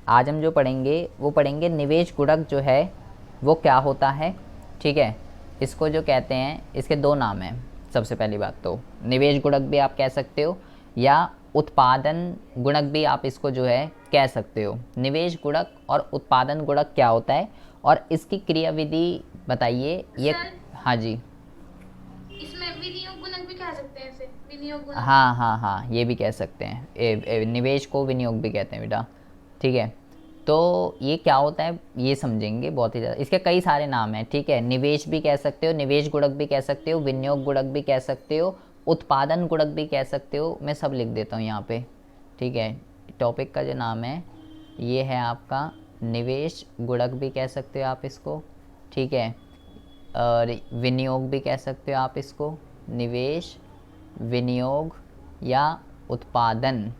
आज हम जो पढ़ेंगे वो पढ़ेंगे निवेश गुणक जो है वो क्या होता है। ठीक है, इसको जो कहते हैं इसके दो नाम हैं। सबसे पहली बात तो निवेश गुणक भी आप कह सकते हो या उत्पादन गुणक भी आप इसको जो है कह सकते हो। निवेश गुणक और उत्पादन गुणक क्या होता है और इसकी क्रियाविधि बताइए ये। सर, हाँ जी। इसमें विनियोग गुणक भी कह सकते हैं, इसे विनियोग गुणक। हाँ हाँ हाँ, ये भी कह सकते हैं। निवेश को विनियोग भी कहते हैं बेटा। ठीक है, तो ये क्या होता है ये समझेंगे बहुत ही ज़्यादा। इसके कई सारे नाम हैं। ठीक है, निवेश भी कह सकते हो, निवेश गुणक भी कह सकते हो, विनियोग गुणक भी कह सकते हो, उत्पादन गुणक भी कह सकते हो। मैं सब लिख देता हूँ यहाँ पे। ठीक है, टॉपिक का जो नाम है ये है आपका निवेश गुणक भी कह सकते हो आप इसको। ठीक है, और विनियोग भी कह सकते हो आप इसको। निवेश, विनियोग या उत्पादन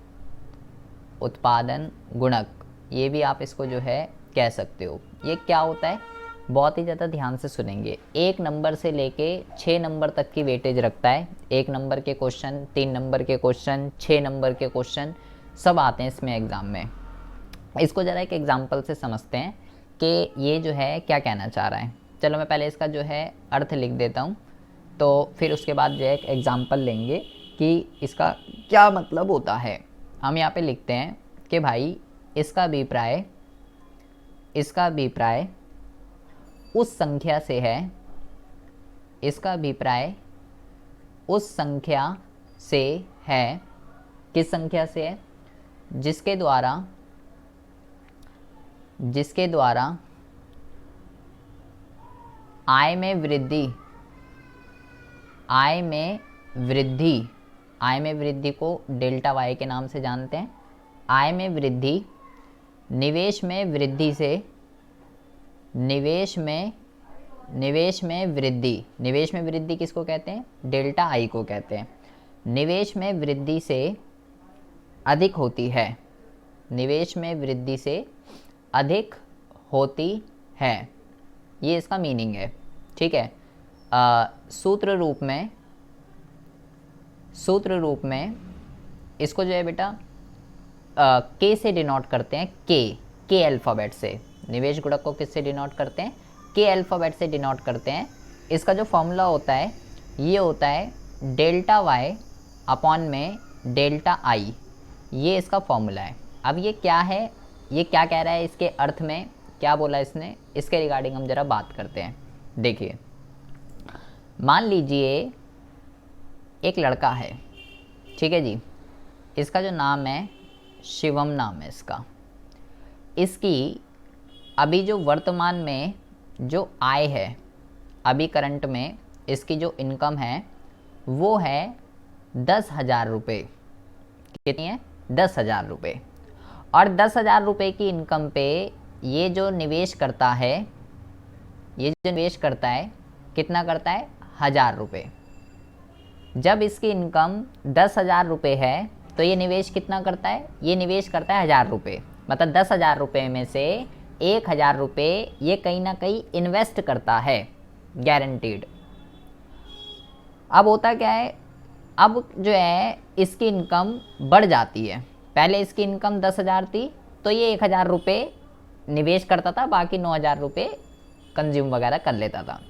उत्पादन गुणक, ये भी आप इसको जो है कह सकते हो। ये क्या होता है बहुत ही ज़्यादा ध्यान से सुनेंगे। 1 नंबर से लेके 6 नंबर तक की वेटेज रखता है। 1 नंबर के क्वेश्चन, 3 नंबर के क्वेश्चन, 6 नंबर के क्वेश्चन सब आते हैं इसमें एग्ज़ाम में। इसको ज़रा एक एग्जांपल से समझते हैं कि ये जो है क्या कहना चाह रहा है। चलो मैं पहले इसका जो है अर्थ लिख देता हूँ, तो फिर उसके बाद जो है एक एग्जांपल लेंगे कि इसका क्या मतलब होता है। हम यहाँ पे लिखते हैं कि भाई इसका अभिप्राय उस संख्या से है। इसका अभिप्राय उस संख्या से है। किस संख्या से है? जिसके द्वारा आय में वृद्धि को डेल्टा वाई के नाम से जानते हैं। आय में वृद्धि, निवेश में वृद्धि किसको कहते हैं? डेल्टा आई को कहते हैं। निवेश में वृद्धि से अधिक होती है। निवेश में वृद्धि से अधिक होती है, ये इसका मीनिंग है। ठीक है, सूत्र रूप में इसको जो है बेटा के से डिनोट करते हैं। के अल्फ़ाबेट से निवेश गुणक को किससे डिनोट करते हैं? के अल्फ़ाबेट से डिनोट करते हैं। इसका जो फॉर्मूला होता है ये होता है डेल्टा वाई अपॉन में डेल्टा आई, ये इसका फॉर्मूला है। अब ये क्या है, ये क्या कह रहा है, इसके अर्थ में क्या बोला इसने, इसके रिगार्डिंग हम ज़रा बात करते हैं। देखिए, मान लीजिए एक लड़का है। ठीक है जी, इसका जो नाम है शिवम नाम है इसका। इसकी अभी जो वर्तमान में जो आय है, अभी करंट में इसकी जो इनकम है वो है 10,000 रुपये। कितनी है? 10,000 रुपये। और 10,000 रुपये की इनकम पे ये जो निवेश करता है कितना करता है? 1,000 रुपये। जब इसकी इनकम 10,000 रुपये है तो ये निवेश कितना करता है? ये निवेश करता है 1,000 रुपये। मतलब 10,000 रुपये में से 1,000 रुपये ये कहीं ना कहीं इन्वेस्ट करता है, गारंटीड। अब होता क्या है, अब जो है इसकी इनकम बढ़ जाती है। पहले इसकी इनकम 10,000 थी तो ये 1,000 रुपये निवेश करता था, बाकी 9,000 रुपये कंज्यूम वगैरह कर लेता था।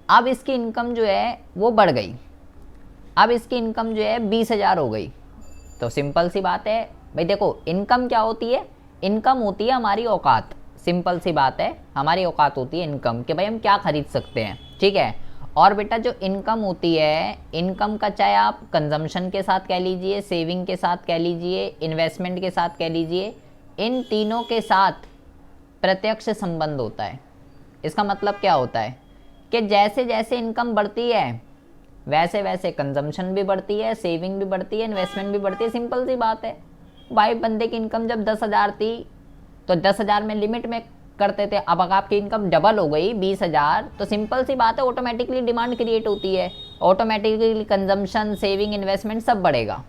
अब इसकी इनकम जो है वो बढ़ गई। अब इसकी इनकम जो है 20,000 हो गई। तो सिंपल सी बात है भाई, देखो इनकम क्या होती है? इनकम होती है हमारी औकात। सिंपल सी बात है, हमारी औकात होती है इनकम कि भाई हम क्या खरीद सकते हैं। ठीक है, और बेटा जो इनकम होती है, इनकम का चाहे आप कंजम्पशन के साथ कह लीजिए, सेविंग के साथ कह लीजिए, इन्वेस्टमेंट के साथ कह लीजिए, इन तीनों के साथ प्रत्यक्ष संबंध होता है। इसका मतलब क्या होता है कि जैसे जैसे इनकम बढ़ती है वैसे वैसे कंजम्पशन भी बढ़ती है, सेविंग भी बढ़ती है, इन्वेस्टमेंट भी बढ़ती है। सिंपल सी बात है भाई, बंदे की इनकम जब 10,000 थी तो 10,000 में लिमिट में करते थे। अब अगर आपकी इनकम डबल हो गई 20,000 तो सिंपल सी बात है ऑटोमेटिकली डिमांड क्रिएट होती है, ऑटोमेटिकली कंजम्पशन, सेविंग, इन्वेस्टमेंट सब बढ़ेगा।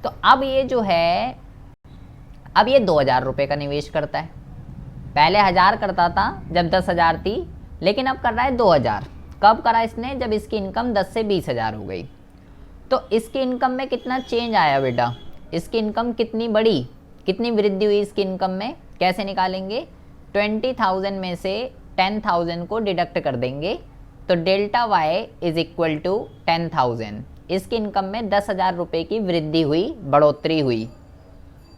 तो अब ये जो है, अब ये 2,000 रुपये का निवेश करता है। पहले 1,000 करता था जब 10,000 थी, लेकिन अब कर रहा है 2,000। कब करा इसने? जब इसकी इनकम 10 से 20,000 हो गई। तो इसकी इनकम में कितना चेंज आया बेटा? इसकी इनकम कितनी बढ़ी? कितनी वृद्धि हुई इसकी इनकम में, कैसे निकालेंगे, 20,000 में से 10,000 को डिडक्ट कर देंगे, तो delta Y is equal to 10,000। इसकी इनकम में 10,000 रुपये की वृद्धि हुई, बढ़ोतरी हुई।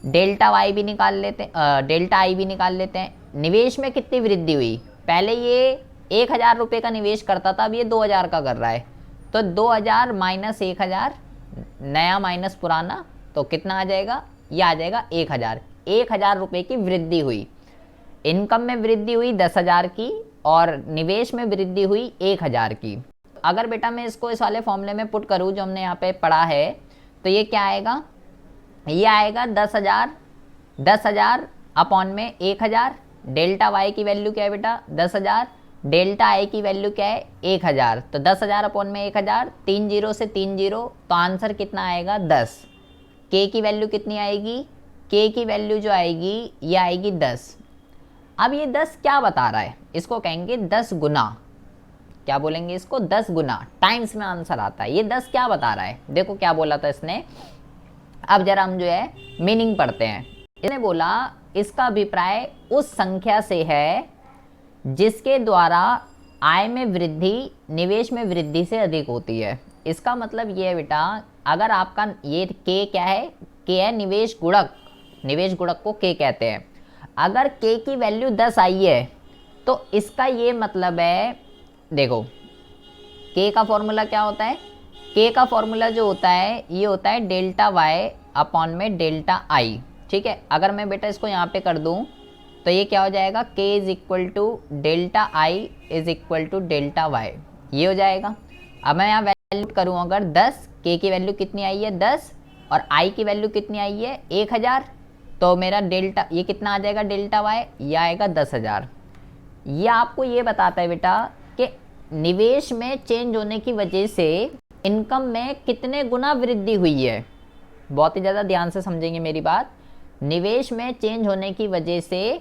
डेल्टा वाई भी निकाल लेते हैं, डेल्टा आई भी निकाल लेते हैं। निवेश में कितनी वृद्धि हुई, पहले ये 1,000 रुपये का निवेश करता था, अब ये 2,000 का कर रहा है, तो 2,000 माइनस 1,000, नया माइनस पुराना, तो कितना आ जाएगा, ये आ जाएगा 1,000। 1,000 रुपये की वृद्धि हुई, इनकम में वृद्धि हुई 10,000 की और निवेश में वृद्धि हुई 1,000 की। अगर बेटा मैं इसको इस वाले फॉर्मूले में पुट करूँ जो हमने यहाँ पे पढ़ा है, तो ये क्या आएगा, ये आएगा 10,000 अपॉन में 1,000। डेल्टा वाई की वैल्यू क्या है बेटा, 10,000, डेल्टा आई की वैल्यू क्या है, 1,000, तो 10,000 अपॉन में 1,000, 3 जीरो से 3 जीरो, तो आंसर कितना आएगा, 10। के की वैल्यू कितनी आएगी, के की वैल्यू जो आएगी ये आएगी 10। अब ये 10 क्या बता रहा है, इसको कहेंगे 10 गुना, क्या बोलेंगे इसको, 10 गुना, टाइम्स में आंसर आता है। ये 10 क्या बता रहा है, देखो क्या बोला था इसने। अब जरा हम जो है मीनिंग पढ़ते हैं। इसने बोला इसका अभिप्राय उस संख्या से है जिसके द्वारा आय में वृद्धि निवेश में वृद्धि से अधिक होती है। इसका मतलब ये है बेटा, अगर आपका ये के क्या है, के है निवेश गुणक, निवेश गुणक को के कहते हैं। अगर के की वैल्यू 10 आई है तो इसका ये मतलब है, देखो के का फॉर्मूला क्या होता है, के का फॉर्मूला जो होता है ये होता है डेल्टा वाई अपॉन में डेल्टा आई, ठीक है। अगर मैं बेटा इसको यहाँ पे कर दूँ तो ये क्या हो जाएगा, k is equal to delta I is equal to delta Y, ये हो जाएगा। अब मैं यहाँ वैल्यू करूँ अगर 10, k की वैल्यू कितनी आई है 10 और i की वैल्यू कितनी आई है 1,000, तो मेरा डेल्टा ये कितना आ जाएगा, डेल्टा वाई ये आएगा 10,000। ये आपको ये बताता है बेटा कि निवेश में चेंज होने की वजह से इनकम में कितने गुना वृद्धि हुई है। बहुत ही ज़्यादा ध्यान से समझेंगे मेरी बात। निवेश में चेंज होने की वजह से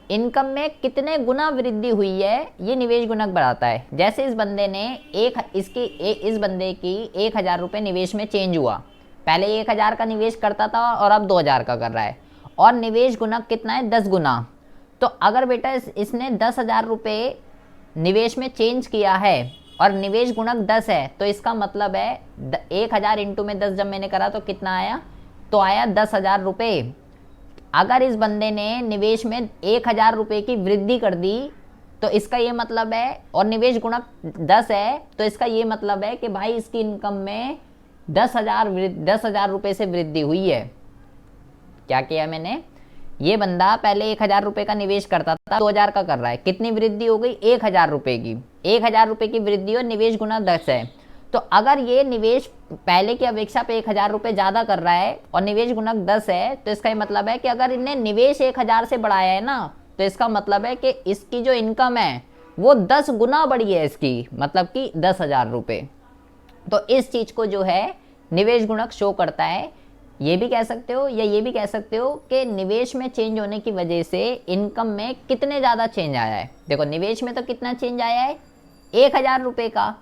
इनकम में कितने गुना वृद्धि हुई है, ये निवेश गुणक बढ़ाता है। जैसे इस बंदे ने इस बंदे की 1,000 रुपये निवेश में चेंज हुआ, पहले 1,000 का निवेश करता था और अब 2,000 का कर रहा है, और निवेश गुणक कितना है 10 गुना। तो अगर बेटा इसने 10,000 रुपये निवेश में चेंज किया है और निवेश गुणक 10 है, तो इसका मतलब है 1,000 इंटू में 10 जब मैंने करा तो कितना आया, तो आया 10,000 रुपये। अगर इस बंदे ने निवेश में 1,000 रुपये की वृद्धि कर दी तो इसका ये मतलब है, और निवेश गुणक 10 है, तो इसका ये मतलब है कि भाई इसकी इनकम में 10,000 रुपये से वृद्धि हुई है। क्या किया मैंने, ये बंदा पहले 1,000 रुपये का निवेश करता था, 2,000 का कर रहा है, कितनी वृद्धि हो गई 1,000 रुपये की, 1,000 रुपये की वृद्धि और निवेश गुना 10 है। तो अगर ये निवेश पहले की अपेक्षा पे 1,000 रुपये ज़्यादा कर रहा है और निवेश गुणक 10 है, तो इसका ये मतलब है कि अगर इन्हें निवेश 1,000 से बढ़ाया है ना, तो इसका मतलब है कि इसकी जो इनकम है वो 10 गुना बढ़ी है इसकी, मतलब कि 10,000 रुपये। तो इस चीज़ को जो है निवेश गुणक शो करता है। ये भी कह सकते हो या ये भी कह सकते हो कि निवेश में चेंज होने की वजह से इनकम में कितने ज़्यादा चेंज आया है। देखो निवेश में तो कितना चेंज आया है 1,000 रुपये का,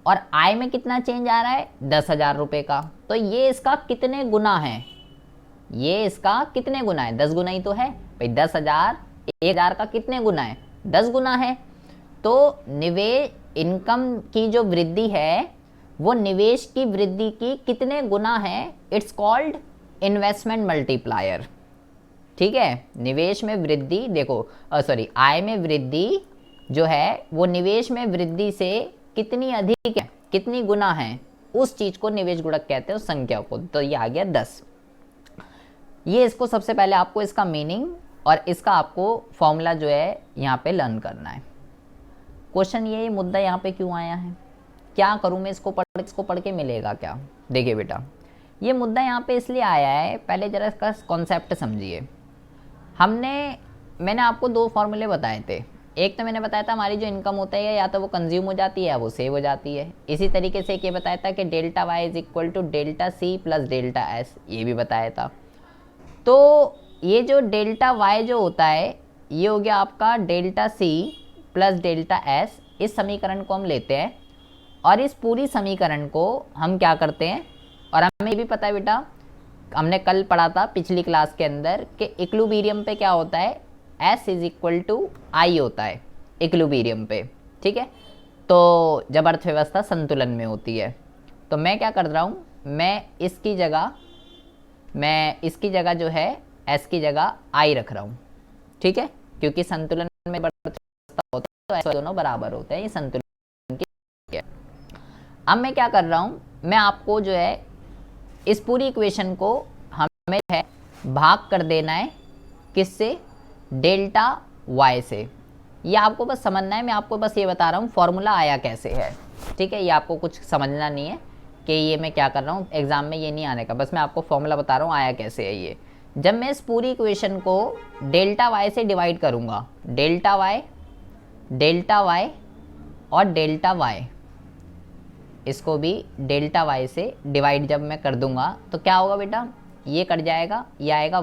और आय में कितना चेंज आ रहा है 10,000 रुपये का। तो ये इसका कितने गुना है, ये इसका कितने गुना है, 10 गुना ही तो है भाई। 10,000 1,000 का कितने गुना है, 10 गुना है। तो निवेश इनकम की जो वृद्धि है वो निवेश की वृद्धि की कितने गुना है, इट्स कॉल्ड इन्वेस्टमेंट मल्टीप्लायर। ठीक है, निवेश में वृद्धि, देखो आय में वृद्धि जो है वो निवेश में वृद्धि से कितनी अधिक है, कितनी गुना है, उस चीज को निवेश गुणक कहते हैं, उस संख्या को। तो ये आ गया 10। ये इसको सबसे पहले आपको इसका मीनिंग और इसका आपको फॉर्मूला जो है यहाँ पे लर्न करना है। क्वेश्चन ये मुद्दा यहाँ पे क्यों आया है, क्या करूँ मैं, इसको पढ़ के मिलेगा क्या। देखिए बेटा ये मुद्दा यहाँ पे इसलिए आया है, पहले जरा इसका कॉन्सेप्ट समझिए। मैंने आपको 2 फॉर्मूले बताए थे। एक तो मैंने बताया था हमारी जो इनकम होता है या तो वो कंज्यूम हो जाती है या वो सेव हो जाती है। इसी तरीके से ये बताया था कि delta Y is equal to delta C plus delta S, ये भी बताया था। तो ये जो डेल्टा वाई जो होता है ये हो गया आपका delta C plus delta S. इस समीकरण को हम लेते हैं और इस पूरी समीकरण को हम क्या करते हैं, और हमें ये भी पता है बेटा हमने कल पढ़ा था पिछली क्लास के अंदर कि इक्विलिब्रियम पे क्या होता है, S इज इक्वल टू आई होता है इक्विलिब्रियम पे, ठीक है। तो जब अर्थव्यवस्था संतुलन में होती है, तो मैं क्या कर रहा हूँ, मैं इसकी जगह जो है S की जगह I रख रहा हूँ, ठीक है, क्योंकि संतुलन में अर्थव्यवस्था होता है तो ऐसे दोनों बराबर होते हैं, ये संतुलन की है। अब मैं क्या कर रहा हूँ, मैं आपको जो है इस पूरी इक्वेशन को हमें है भाग कर देना है, किससे, डेल्टा y से। ये आपको बस समझना है, मैं आपको बस ये बता रहा हूँ फॉर्मूला आया कैसे है, ठीक है। ये आपको कुछ समझना नहीं है कि ये मैं क्या कर रहा हूँ, एग्जाम में ये नहीं आने का, बस मैं आपको फॉर्मूला बता रहा हूँ आया कैसे है ये। जब मैं इस पूरी इक्वेशन को डेल्टा y से डिवाइड करूँगा, डेल्टा y और डेल्टा y, इसको भी डेल्टा y से डिवाइड जब मैं कर दूंगा तो क्या होगा बेटा, ये कट जाएगा, ये आएगा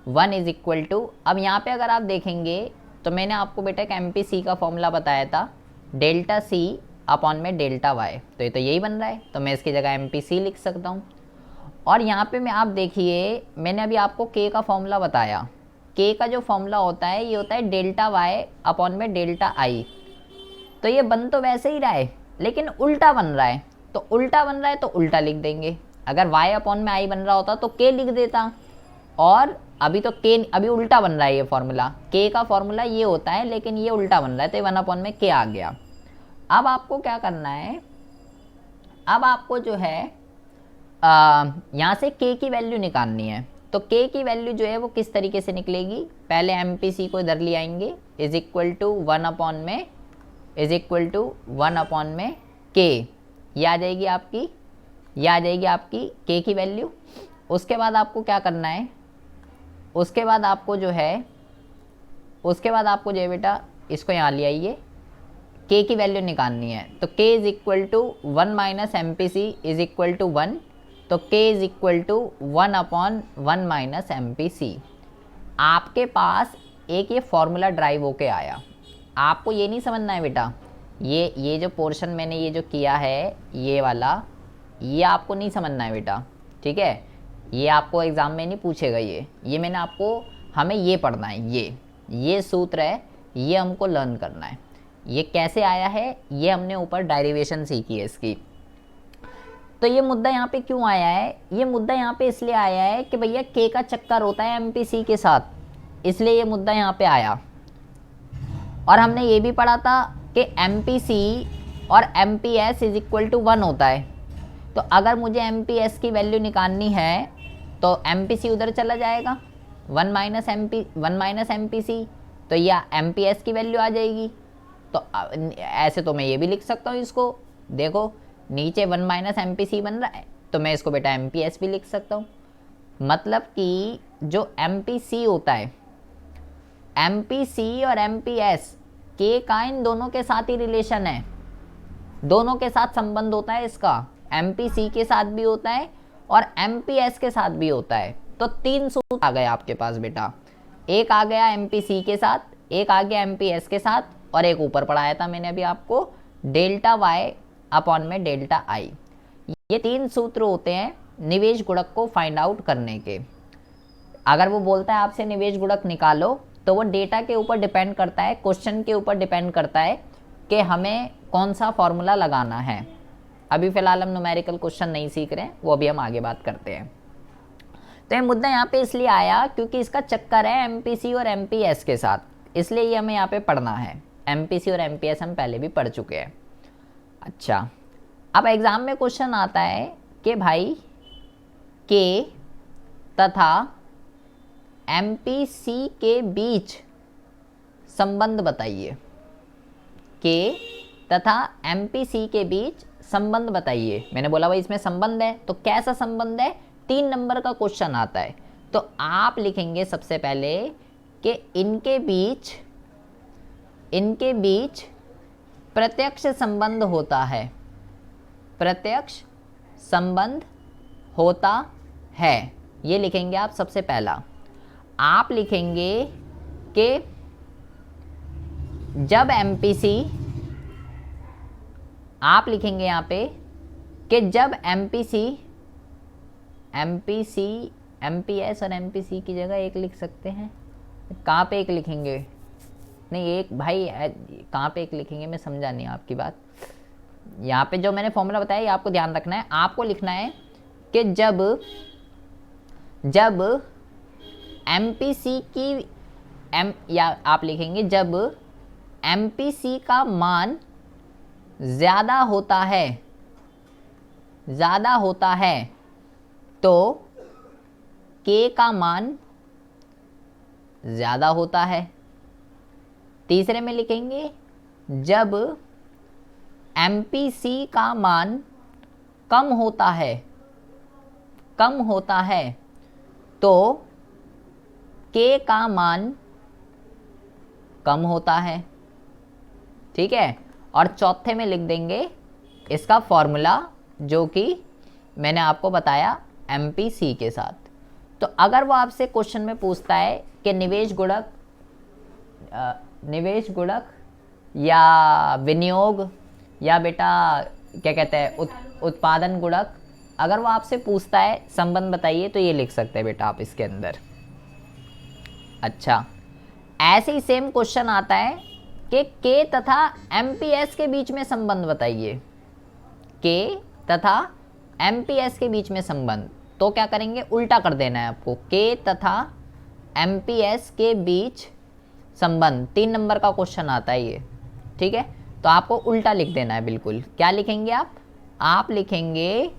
1 इज इक्वल टू, अब यहाँ पे अगर आप देखेंगे तो मैंने आपको बेटा एक MPC का फॉर्मूला बताया था, डेल्टा C अपॉन में डेल्टा y, तो ये तो यही बन रहा है, तो मैं इसकी जगह MPC लिख सकता हूँ। और यहाँ पे मैं आप देखिए, मैंने अभी आपको K का फॉर्मूला बताया, K का जो फॉर्मूला होता है ये होता है डेल्टा y अपॉन में डेल्टा I, तो ये बन तो वैसे ही रहा है लेकिन उल्टा बन रहा है, तो उल्टा बन रहा है तो उल्टा लिख देंगे। अगर y अपॉन में I बन रहा होता तो k लिख देता, और अभी तो k अभी उल्टा बन रहा है, ये फॉर्मूला k का फॉर्मूला ये होता है लेकिन ये उल्टा बन रहा है, तो 1 अपॉन में k आ गया। अब आपको क्या करना है, अब आपको जो है यहाँ से k की वैल्यू निकालनी है, तो k की वैल्यू जो है वो किस तरीके से निकलेगी, पहले MPC को इधर ले आएंगे, इज इक्वल टू 1 अपॉन में k, ये आ जाएगी आपकी k की वैल्यू। उसके बाद आपको क्या करना है, उसके बाद आपको जो है बेटा इसको यहाँ ले आइए, k की वैल्यू निकालनी है, तो k is equal to 1 minus MPC is equal to 1, तो k is equal to 1 upon 1 minus MPC। आपके पास एक ये फॉर्मूला ड्राइव होके आया, आपको ये नहीं समझना है बेटा, ये जो पोर्शन मैंने ये जो किया है ये वाला, ये आपको नहीं समझना है बेटा, ठीक है। ये आपको एग्ज़ाम में नहीं पूछेगा, ये मैंने आपको, हमें ये पढ़ना है, ये सूत्र है, ये हमको लर्न करना है। ये कैसे आया है, ये हमने ऊपर डेरिवेशन सीखी है इसकी। तो ये मुद्दा यहाँ पे क्यों आया है, ये मुद्दा यहाँ पे इसलिए आया है कि भैया के का चक्कर होता है MPC के साथ, इसलिए ये मुद्दा यहाँ पे आया। और हमने ये भी पढ़ा था कि MPC और MPS इज इक्वल टू 1 होता है, तो अगर मुझे MPS की वैल्यू निकालनी है तो MPC उधर चला जाएगा, 1 माइनस MPC, तो यह MPS की वैल्यू आ जाएगी। तो ऐसे तो मैं ये भी लिख सकता हूँ इसको, देखो नीचे 1 माइनस MPC बन रहा है, तो मैं इसको बेटा MPS भी लिख सकता हूँ। मतलब कि जो MPC होता है, MPC और MPS के का इन दोनों के साथ ही रिलेशन है, दोनों के साथ संबंध होता है इसका, MPC के साथ भी होता है और MPS के साथ भी होता है। तो 3 सूत्र आ गए आपके पास बेटा, एक आ गया MPC के साथ, एक आ गया MPS के साथ, और एक ऊपर पढ़ाया था मैंने अभी आपको, डेल्टा y अपॉन में डेल्टा I। ये 3 सूत्र होते हैं निवेश गुणक को फाइंड आउट करने के। अगर वो बोलता है आपसे निवेश गुणक निकालो, तो वो डेटा के ऊपर डिपेंड करता है, क्वेश्चन के ऊपर डिपेंड करता है कि हमें कौन सा फॉर्मूला लगाना है। अभी फ़िलहाल हम न्यूमेरिकल क्वेश्चन नहीं सीख रहे हैं, वो अभी हम आगे बात करते हैं। तो ये मुद्दा यहाँ पे इसलिए आया क्योंकि इसका चक्कर है MPC और MPS के साथ, इसलिए ये हमें यहाँ पे पढ़ना है। MPC और MPS हम पहले भी पढ़ चुके हैं। अच्छा, अब एग्ज़ाम में क्वेश्चन आता है कि भाई K तथा MPC के बीच संबंध बताइए, K तथा MPC के बीच संबंध बताइए। मैंने बोला भाई इसमें संबंध है, तो कैसा संबंध है, 3 नंबर का क्वेश्चन आता है। तो आप लिखेंगे सबसे पहले कि इनके बीच प्रत्यक्ष संबंध होता है, प्रत्यक्ष संबंध होता है, ये लिखेंगे आप सबसे पहला। आप लिखेंगे कि जब MPC, आप लिखेंगे यहाँ पे कि जब MPC MPS और MPC की जगह एक लिख सकते हैं। कहाँ पे एक लिखेंगे? नहीं एक भाई कहाँ पे एक लिखेंगे, मैं समझा नहीं आपकी बात। यहाँ पे जो मैंने फॉर्मूला बताया ये आपको ध्यान रखना है। आपको लिखना है कि जब MPC की या आप लिखेंगे जब MPC का मान ज़्यादा होता है तो K का मान ज़्यादा होता है। तीसरे में लिखेंगे जब MPC का मान कम होता है तो K का मान कम होता है। ठीक है, और चौथे में लिख देंगे इसका फॉर्मूला जो कि मैंने आपको बताया MPC के साथ। तो अगर वो आपसे क्वेश्चन में पूछता है कि निवेश गुणक या विनियोग या बेटा क्या कहते हैं उत्पादन गुणक, अगर वो आपसे पूछता है संबंध बताइए, तो ये लिख सकते हैं बेटा आप इसके अंदर। अच्छा, ऐसे ही सेम क्वेश्चन आता है कि K तथा MPS के बीच में संबंध बताइए। K तथा MPS के बीच में संबंध, तो क्या करेंगे, उल्टा कर देना है आपको। K तथा MPS के बीच संबंध 3 नंबर का क्वेश्चन आता है ये। ठीक है, तो आपको उल्टा लिख देना है बिल्कुल। क्या लिखेंगे आप लिखेंगे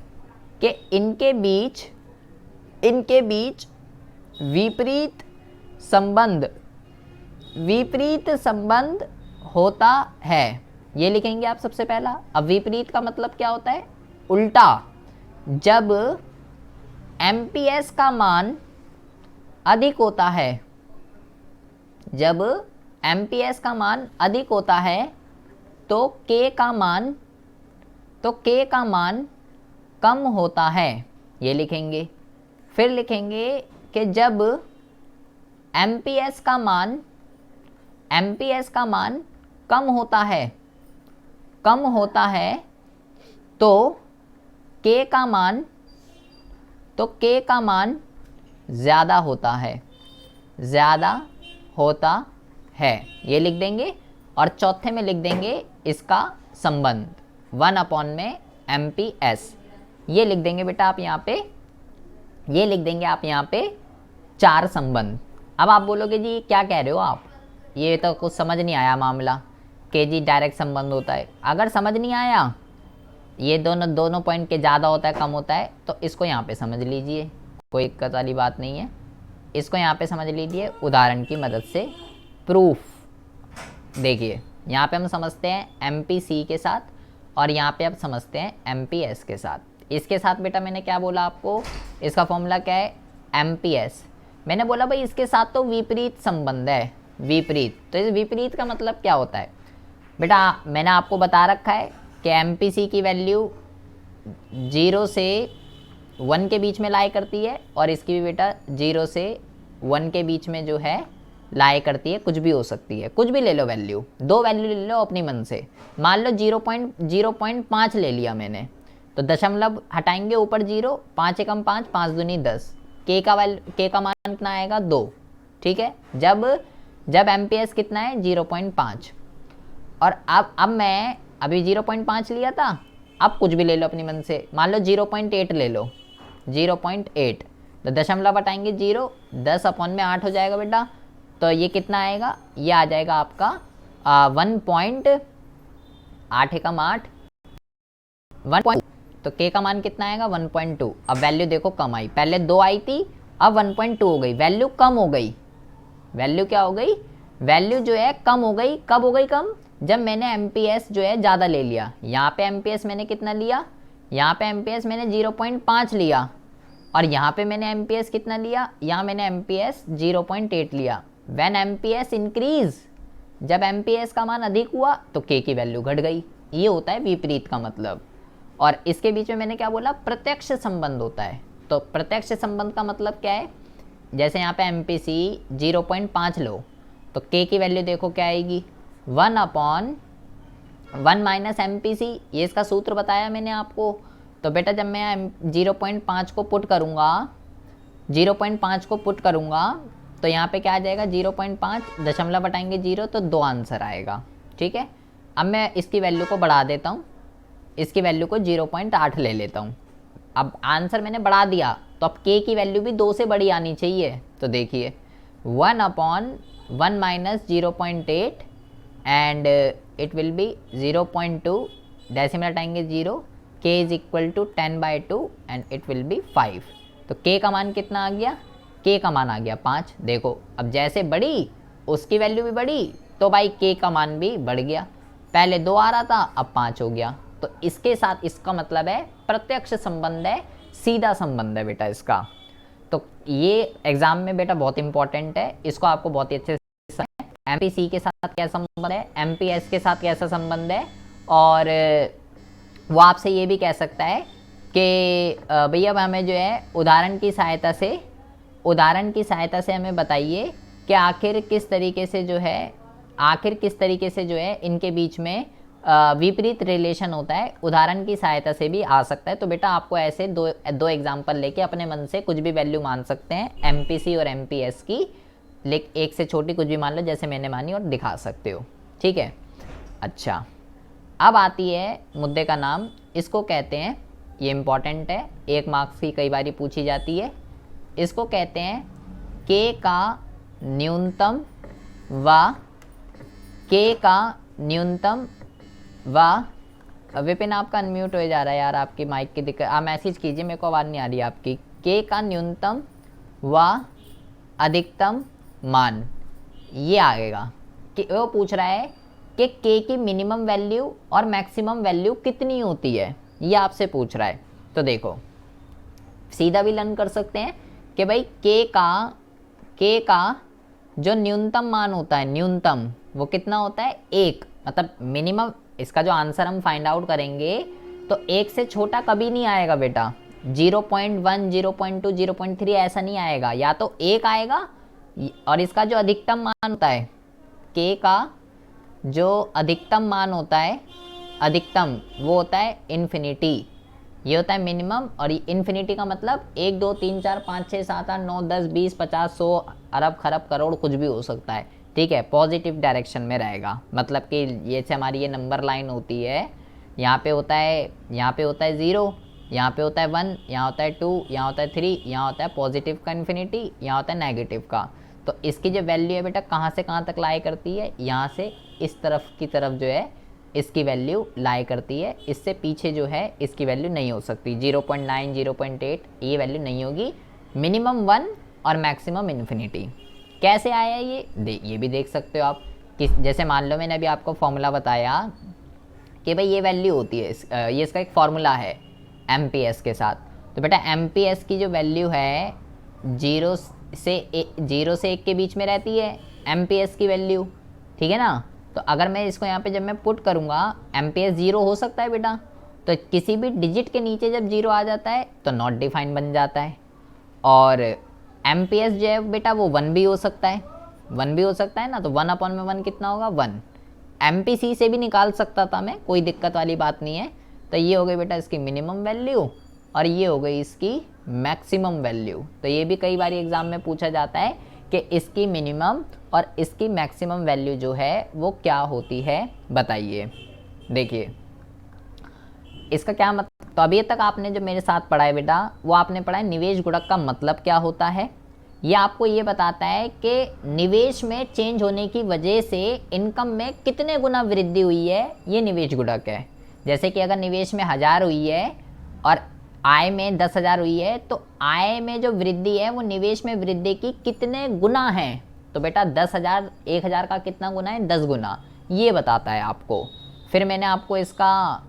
कि इनके बीच विपरीत संबंध होता है। ये लिखेंगे आप सबसे पहला। अब विपरीत का मतलब क्या होता है, उल्टा। जब MPS का मान अधिक होता है, तो K का मान कम होता है, ये लिखेंगे। फिर लिखेंगे कि जब MPS का मान कम होता है तो K का मान ज़्यादा होता है, ये लिख देंगे। और चौथे में लिख देंगे इसका संबंध 1 में MPS, ये लिख देंगे बेटा आप यहाँ पे। ये लिख देंगे आप यहाँ पे 4 संबंध। अब आप बोलोगे जी क्या कह रहे हो आप, ये तो कुछ समझ नहीं आया मामला कि जी डायरेक्ट संबंध होता है। अगर समझ नहीं आया, ये दोनों पॉइंट के ज़्यादा होता है कम होता है, तो इसको यहाँ पे समझ लीजिए, कोई दिक्कत वाली बात नहीं है। इसको यहाँ पे समझ लीजिए उदाहरण की मदद से। प्रूफ देखिए, यहाँ पे हम समझते हैं MPC के साथ और यहाँ पे अब समझते हैं MPS के साथ। इसके साथ बेटा मैंने क्या बोला आपको, इसका फॉर्मूला क्या है, MPS। मैंने बोला भाई इसके साथ तो विपरीत संबंध है, विपरीत। तो इस विपरीत का मतलब क्या होता है बेटा, मैंने आपको बता रखा है कि MPC की वैल्यू 0 से 1 के बीच में लाई करती है और इसकी भी बेटा 0 से 1 के बीच में जो है लाई करती है। कुछ भी हो सकती है, कुछ भी ले लो वैल्यू, 2 वैल्यू ले लो अपनी मन से। मान लो 0.5 ले लिया मैंने, तो दशमलव हटाएंगे ऊपर 0, 5 एकम 5, 5 दूनी 10। K का मान कितना आएगा 2। ठीक है, जब MPS कितना है 0.5। और अब मैं अभी 0.5 लिया था, अब कुछ भी ले लो अपनी मन से। मान लो 0.8 ले लो, 0.8, तो दशमलव हटाएंगे 0, 10/8 हो जाएगा बेटा। तो ये कितना आएगा, ये आ जाएगा आपका 1.8 एकम 8, 1. तो K का मान कितना आएगा 1.2। अब वैल्यू देखो कम आई, पहले 2 आई थी, अब 1.2 हो गई, वैल्यू कम हो गई। वैल्यू क्या हो गई, वैल्यू जो है कम हो गई। कब हो गई कम, जब मैंने MPS जो है ज़्यादा ले लिया। यहाँ पे MPS मैंने कितना लिया, यहाँ पे MPS मैंने 0.5 लिया और यहाँ पे मैंने MPS कितना लिया, यहाँ मैंने MPS 0.8 लिया। व्हेन MPS इंक्रीज, जब MPS का मान अधिक हुआ तो K की वैल्यू घट गई। ये होता है विपरीत का मतलब। और इसके बीच में मैंने क्या बोला, प्रत्यक्ष संबंध होता है। तो प्रत्यक्ष संबंध का मतलब क्या है, जैसे यहाँ पे MPC 0.5 लो तो K की वैल्यू देखो क्या आएगी, 1/1 माइनस MPC। ये इसका सूत्र बताया मैंने आपको। तो बेटा जब मैं 0.5 को पुट करूँगा, 0.5 को पुट करूँगा तो यहाँ पे क्या आ जाएगा, 0.5 दशमलव हटाएंगे 0 तो 2 आंसर आएगा। ठीक है, अब मैं इसकी वैल्यू को बढ़ा देता हूँ, इसकी वैल्यू को 0.8 ले लेता हूँ। अब आंसर मैंने बढ़ा दिया तो अब k की वैल्यू भी 2 से बड़ी आनी चाहिए। तो देखिए 1/1 minus 0.8 and it will be 0.2, decimal हटाएंगे 0, k is equal to 10/2 and it will be 5। तो k का मान कितना आ गया, k का मान आ गया 5। देखो अब जैसे बढ़ी उसकी वैल्यू भी बढ़ी तो भाई k का मान भी बढ़ गया, पहले 2 आ रहा था अब 5 हो गया। तो इसके साथ इसका मतलब है प्रत्यक्ष संबंध है, सीधा संबंध है बेटा इसका। तो ये एग्जाम में बेटा बहुत इंपॉर्टेंट है, इसको आपको बहुत ही अच्छे से एमपीसी के साथ क्या संबंध है, एमपीएस के साथ कैसा संबंध है, और वो आपसे ये भी कह सकता है कि भैया हमें जो है उदाहरण की सहायता से हमें बताइए कि आखिर किस तरीके से जो है इनके बीच में विपरीत रिलेशन होता है, उदाहरण की सहायता से भी आ सकता है। तो बेटा आपको ऐसे दो एग्जाम्पल लेके अपने मन से कुछ भी वैल्यू मान सकते हैं एमपीसी और एमपीएस की, एक से छोटी कुछ भी मान लो जैसे मैंने मानी, और दिखा सकते हो। ठीक है, अच्छा अब आती है मुद्दे का नाम, इसको कहते हैं, ये इम्पॉर्टेंट है, 1 मार्क्स की कई बारी पूछी जाती है, इसको कहते हैं के का न्यूनतम व विपिन आपका अनम्यूट हो जा रहा है यार, आपकी माइक की दिक्कत, आप मैसेज कीजिए, मेरे को आवाज़ नहीं आ रही आपकी। के का न्यूनतम व अधिकतम मान, ये आएगा कि वो पूछ रहा है कि के की मिनिमम वैल्यू और मैक्सिमम वैल्यू कितनी होती है, ये आपसे पूछ रहा है। तो देखो सीधा भी लर्न कर सकते हैं कि भाई के का जो न्यूनतम मान होता है, न्यूनतम वो कितना होता है, 1, मतलब मिनिमम, इसका जो आंसर हम फाइंड आउट करेंगे तो 1 से छोटा कभी नहीं आएगा बेटा, 0.1 0.2 0.3 ऐसा नहीं आएगा, या तो 1 आएगा, और इसका जो अधिकतम मान होता है, के का जो अधिकतम मान होता है, अधिकतम वो होता है इन्फिनिटी, ये होता है मिनिमम, और इन्फिनिटी का मतलब 1 2 3 4 5 6 7 8 9 10 20 50 100 अरब खरब करोड़ कुछ भी हो सकता है। ठीक है, पॉजिटिव डायरेक्शन में रहेगा, मतलब कि ये से हमारी ये नंबर लाइन होती है, यहाँ पे होता है 0, यहाँ पे होता है 1, यहाँ होता है 2, यहाँ होता है 3, यहाँ होता है पॉजिटिव का इन्फिनिटी, यहाँ होता है नेगेटिव का। तो इसकी जो वैल्यू है बेटा कहाँ से कहाँ तक लाई करती है, यहाँ से इस तरफ की तरफ जो है इसकी वैल्यू लाई करती है, इससे पीछे जो है इसकी वैल्यू नहीं हो सकती, 0.9 0.8 ये वैल्यू नहीं होगी, मिनिमम 1 और मैक्सिमम इन्फिनिटी। कैसे आया ये भी देख सकते हो आप, जैसे मान लो मैंने अभी आपको फॉर्मूला बताया कि भाई ये वैल्यू होती है, ये इसका एक फॉर्मूला है एमपीएस के साथ। तो बेटा एमपीएस की जो वैल्यू है 0 से 1 के बीच में रहती है एमपीएस की वैल्यू, ठीक है ना। तो अगर मैं इसको यहाँ पे जब मैं पुट करूँगा, एमपीएस 0 हो सकता है बेटा, तो किसी भी डिजिट के नीचे जब 0 आ जाता है तो नॉट डिफाइंड बन जाता है, और एमपीएस जो है बेटा वो 1 भी हो सकता है, 1 भी हो सकता है ना। तो 1/1 कितना होगा, 1। एमपीसी से भी निकाल सकता था मैं, कोई दिक्कत वाली बात नहीं है। तो ये हो गई बेटा इसकी मिनिमम वैल्यू, और ये हो गई इसकी मैक्सिमम वैल्यू। तो ये भी कई बार एग्ज़ाम में पूछा जाता है कि इसकी मिनिमम और इसकी मैक्सिमम वैल्यू जो है वो क्या होती है, बताइए। देखिए इसका क्या मतलब, तो अभी तक आपने जो मेरे साथ पढ़ा है बेटा, वो आपने पढ़ा है निवेश गुणक का मतलब क्या होता है। ये आपको ये बताता है कि निवेश में चेंज होने की वजह से इनकम में कितने गुना वृद्धि हुई है, ये निवेश गुणक है। जैसे कि अगर निवेश में 1000 हुई है और आय में 10,000 हुई है, तो आय में जो वृद्धि है वो निवेश में वृद्धि की कितने गुना है। तो बेटा 10,000 1000 का कितना गुना है, 10 गुना, ये बताता है आपको। फिर मैंने आपको इसका,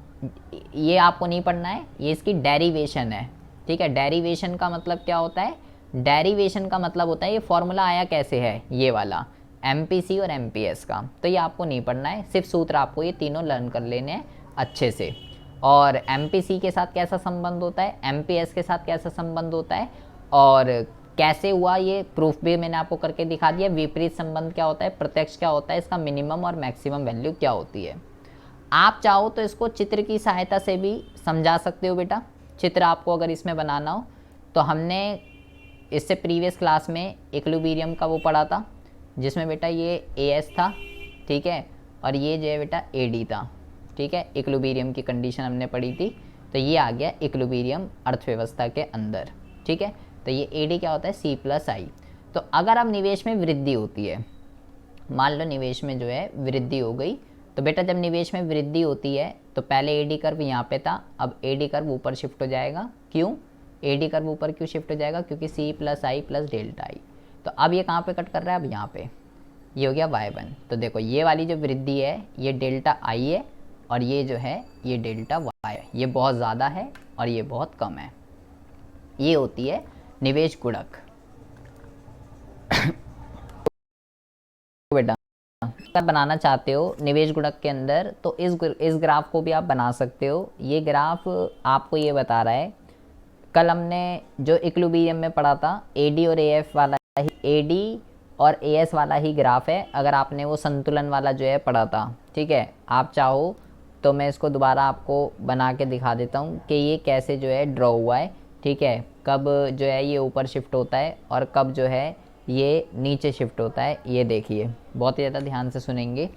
ये आपको नहीं पढ़ना है, ये इसकी डेरिवेशन है, ठीक है। डेरिवेशन का मतलब क्या होता है, डेरिवेशन का मतलब होता है ये फॉर्मूला आया कैसे है, ये वाला एमपीसी और एमपीएस का। तो ये आपको नहीं पढ़ना है, सिर्फ सूत्र आपको ये तीनों लर्न कर लेने हैं अच्छे से। और एमपीसी के साथ कैसा संबंध होता है, एमपीएस के साथ कैसा संबंध होता है, और कैसे हुआ ये प्रूफ भी मैंने आपको करके दिखा दिया। विपरीत संबंध क्या होता है, प्रत्यक्ष क्या होता है, इसका मिनिमम और मैक्सिमम वैल्यू क्या होती है। आप चाहो तो इसको चित्र की सहायता से भी समझा सकते हो बेटा, चित्र आपको अगर इसमें बनाना हो तो हमने इससे प्रीवियस क्लास में इक्विलिब्रियम का वो पढ़ा था, जिसमें बेटा ये एस था, ठीक है, और ये जो है बेटा एडी था, ठीक है। इक्विलिब्रियम की कंडीशन हमने पढ़ी थी, तो ये आ गया इक्विलिब्रियम अर्थव्यवस्था के अंदर, ठीक है। तो ये एडी क्या होता है, सी प्लस आई। तो अगर अब निवेश में वृद्धि होती है, मान लो निवेश में जो है वृद्धि हो गई, तो बेटा जब निवेश में वृद्धि होती है तो पहले एडी कर्व यहाँ पे था, अब एडी कर्व ऊपर शिफ्ट हो जाएगा। क्यों एडी कर्व ऊपर क्यों शिफ्ट हो जाएगा, क्योंकि C plus I plus delta I. तो अब ये कहाँ पे कट कर रहा है, अब यहाँ पे ये हो गया y1। तो देखो ये वाली जो वृद्धि है ये डेल्टा आई है, और ये जो है ये डेल्टा y है। ये बहुत ज़्यादा है और ये बहुत कम है। ये होती है निवेश गुणक। बेटा अगर बनाना चाहते हो निवेश गुणक के अंदर तो इस ग्राफ को भी आप बना सकते हो। ये ग्राफ आपको ये बता रहा है, कल हमने जो इक्विलिब्रियम में पढ़ा था एडी और एएफ वाला ही, एडी और एएस वाला ही ग्राफ है। अगर आपने वो संतुलन वाला जो है पढ़ा था, ठीक है, आप चाहो तो मैं इसको दोबारा आपको बना के दिखा देता हूँ कि ये कैसे जो है ड्रॉ हुआ है, ठीक है। कब जो है ये ऊपर शिफ्ट होता है और कब जो है ये नीचे शिफ्ट होता है, ये देखिए, बहुत ही ज़्यादा ध्यान से सुनेंगे।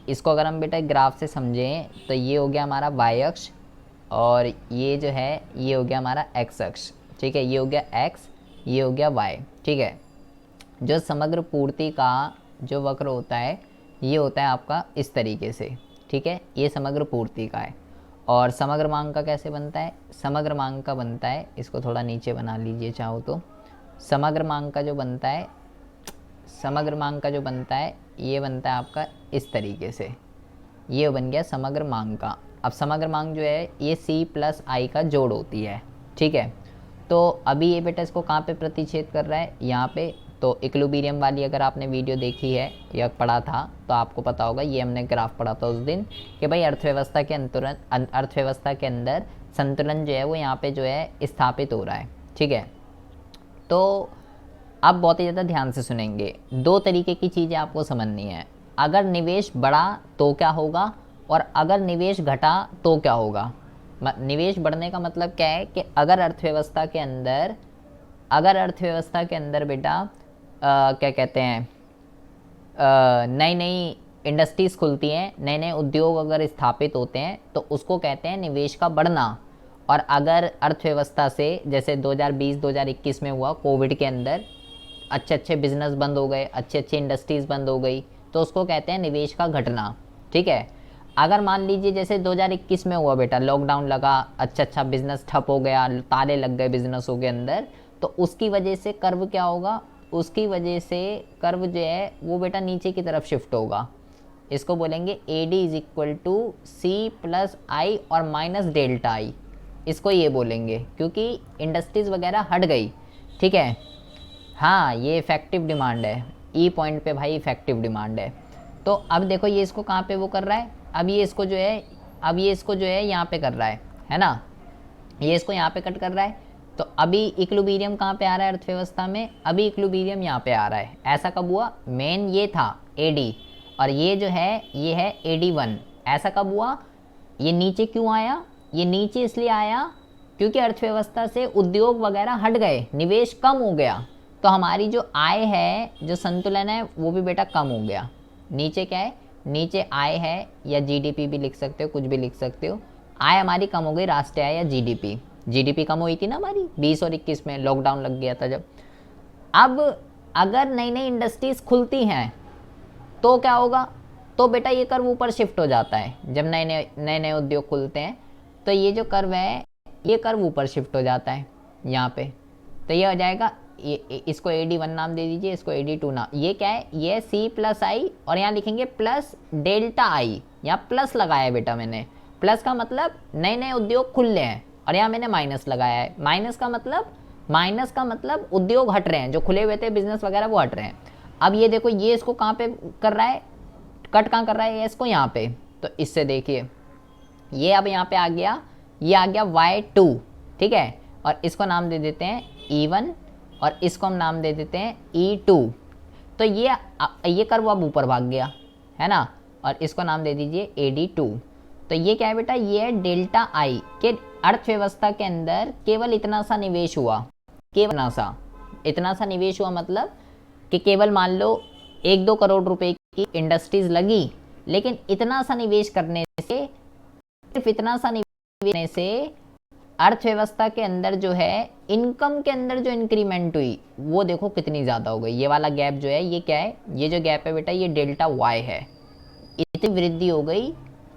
इसको अगर हम बेटा ग्राफ से समझें तो ये हो गया हमारा वाई अक्ष, और ये जो है ये हो गया हमारा एक्स अक्ष, ठीक है। ये हो गया एक्स, ये हो गया वाई, ठीक है। जो समग्र पूर्ति का जो वक्र होता है ये होता है आपका इस तरीके से, ठीक है। ये समग्र पूर्ति का है। और समग्र मांग का कैसे बनता है, समग्र मांग का बनता है, इसको थोड़ा नीचे बना लीजिए चाहो तो। समग्र मांग का जो बनता है, समग्र मांग का जो बनता है ये बनता है आपका इस तरीके से, ये बन गया समग्र मांग का। अब समग्र मांग जो है ये सी प्लस आई का जोड़ होती है, ठीक है। तो अभी ये बेटा इसको कहाँ पे प्रतिच्छेद कर रहा है, यहाँ पे। तो इक्विलिब्रियम वाली अगर आपने वीडियो देखी है या पढ़ा था तो आपको पता होगा, ये हमने ग्राफ पढ़ा था उस दिन कि भाई अर्थव्यवस्था के अंदर संतुलन जो है वो यहाँ पे जो है स्थापित हो रहा है, ठीक है। तो अब बहुत ही ज़्यादा ध्यान से सुनेंगे, दो तरीके की चीज़ें आपको समझनी है। अगर निवेश बढ़ा तो क्या होगा, और अगर निवेश घटा तो क्या होगा। निवेश बढ़ने का मतलब क्या है कि अगर अर्थव्यवस्था के अंदर बेटा क्या कहते हैं, नई नई इंडस्ट्रीज़ खुलती हैं, नए नए उद्योग अगर स्थापित होते हैं तो उसको कहते हैं निवेश का बढ़ना। और अगर अर्थव्यवस्था से जैसे 2020-2021 में हुआ कोविड के अंदर अच्छे अच्छे बिजनेस बंद हो गए, अच्छे अच्छे इंडस्ट्रीज़ बंद हो गई, तो उसको कहते हैं निवेश का घटना, ठीक है। अगर मान लीजिए जैसे 2021 में हुआ बेटा, लॉकडाउन लगा, अच्छा बिजनेस ठप हो गया, ताले लग गए बिजनेसों के अंदर, तो उसकी वजह से कर्व क्या होगा, उसकी वजह से कर्व जो है वो बेटा नीचे की तरफ शिफ्ट होगा। इसको बोलेंगे AD is equal to C plus I और माइनस डेल्टा आई, इसको ये बोलेंगे, क्योंकि इंडस्ट्रीज़ वगैरह हट गई, ठीक है। हाँ ये इफेक्टिव डिमांड है, ई पॉइंट पे भाई इफेक्टिव डिमांड है। तो अब देखो ये इसको कहाँ पे वो कर रहा है, अब ये इसको जो है यहाँ पे कर रहा है ना, ये इसको यहाँ पे कट कर रहा है। तो अभी इक्विलिब्रियम कहाँ पे आ रहा है अर्थव्यवस्था में, अभी इक्विलिब्रियम यहाँ पे आ रहा है। ऐसा कब हुआ, मेन ये था AD, और ये जो है ये है AD1। ऐसा कब हुआ, ये नीचे क्यों आया, ये नीचे इसलिए आया क्योंकि अर्थव्यवस्था से उद्योग वगैरह हट गए, निवेश कम हो गया, तो हमारी जो आय है, जो संतुलन है वो भी बेटा कम हो गया। नीचे क्या है, नीचे आय है, या GDP भी लिख सकते हो, कुछ भी लिख सकते हो। आय हमारी कम हो गई, राष्ट्रीय आय या GDP कम हुई थी ना हमारी 20 और 21 में, लॉकडाउन लग गया था जब। अब अगर नई नई इंडस्ट्रीज खुलती हैं तो क्या होगा, तो बेटा ये कर्व ऊपर शिफ्ट हो जाता है। जब नए नए उद्योग खुलते हैं तो ये जो कर्व है ये कर्व ऊपर शिफ्ट हो जाता है यहाँ पे। तो ये हो जाएगा, इसको AD1 नाम दे दीजिए, इसको AD2 नाम। ये क्या है, ये C प्लस आई, और यहाँ लिखेंगे प्लस डेल्टा आई। यहाँ प्लस लगाया है बेटा मैंने, प्लस का मतलब नए नए उद्योग खुल रहे हैं, और यहाँ मैंने माइनस लगाया है। माइनस का मतलब उद्योग हट रहे हैं, जो खुले हुए थे बिजनेस वगैरह वो हट रहे हैं। अब ये देखो ये इसको कहाँ पे कर रहा है, कट कहाँ कर रहा है, ये इसको यहाँ पे। तो इससे देखिए ये अब यहाँ पे आ गया, ये आ गया Y2, ठीक है। और इसको नाम दे देते हैं E1, और इसको हम नाम दे देते हैं E2। तो ये कर्व अब ऊपर भाग गया है ना, और इसको नाम दे दीजिए AD2। तो ये क्या है बेटा, ये है डेल्टा आई के अर्थव्यवस्था के अंदर केवल इतना सा निवेश हुआ, केवल इतना सा निवेश हुआ, मतलब कि केवल मान लो 1-2 करोड़ रुपए की इंडस्ट्रीज लगी, लेकिन इतना सा निवेश करने से, सिर्फ इतना सा निवेश करने से अर्थव्यवस्था के अंदर जो है इनकम के अंदर जो इंक्रीमेंट हुई वो देखो कितनी ज़्यादा हो गई। ये वाला गैप जो है ये क्या है, ये जो गैप है बेटा ये डेल्टा वाई है। इतनी वृद्धि हो गई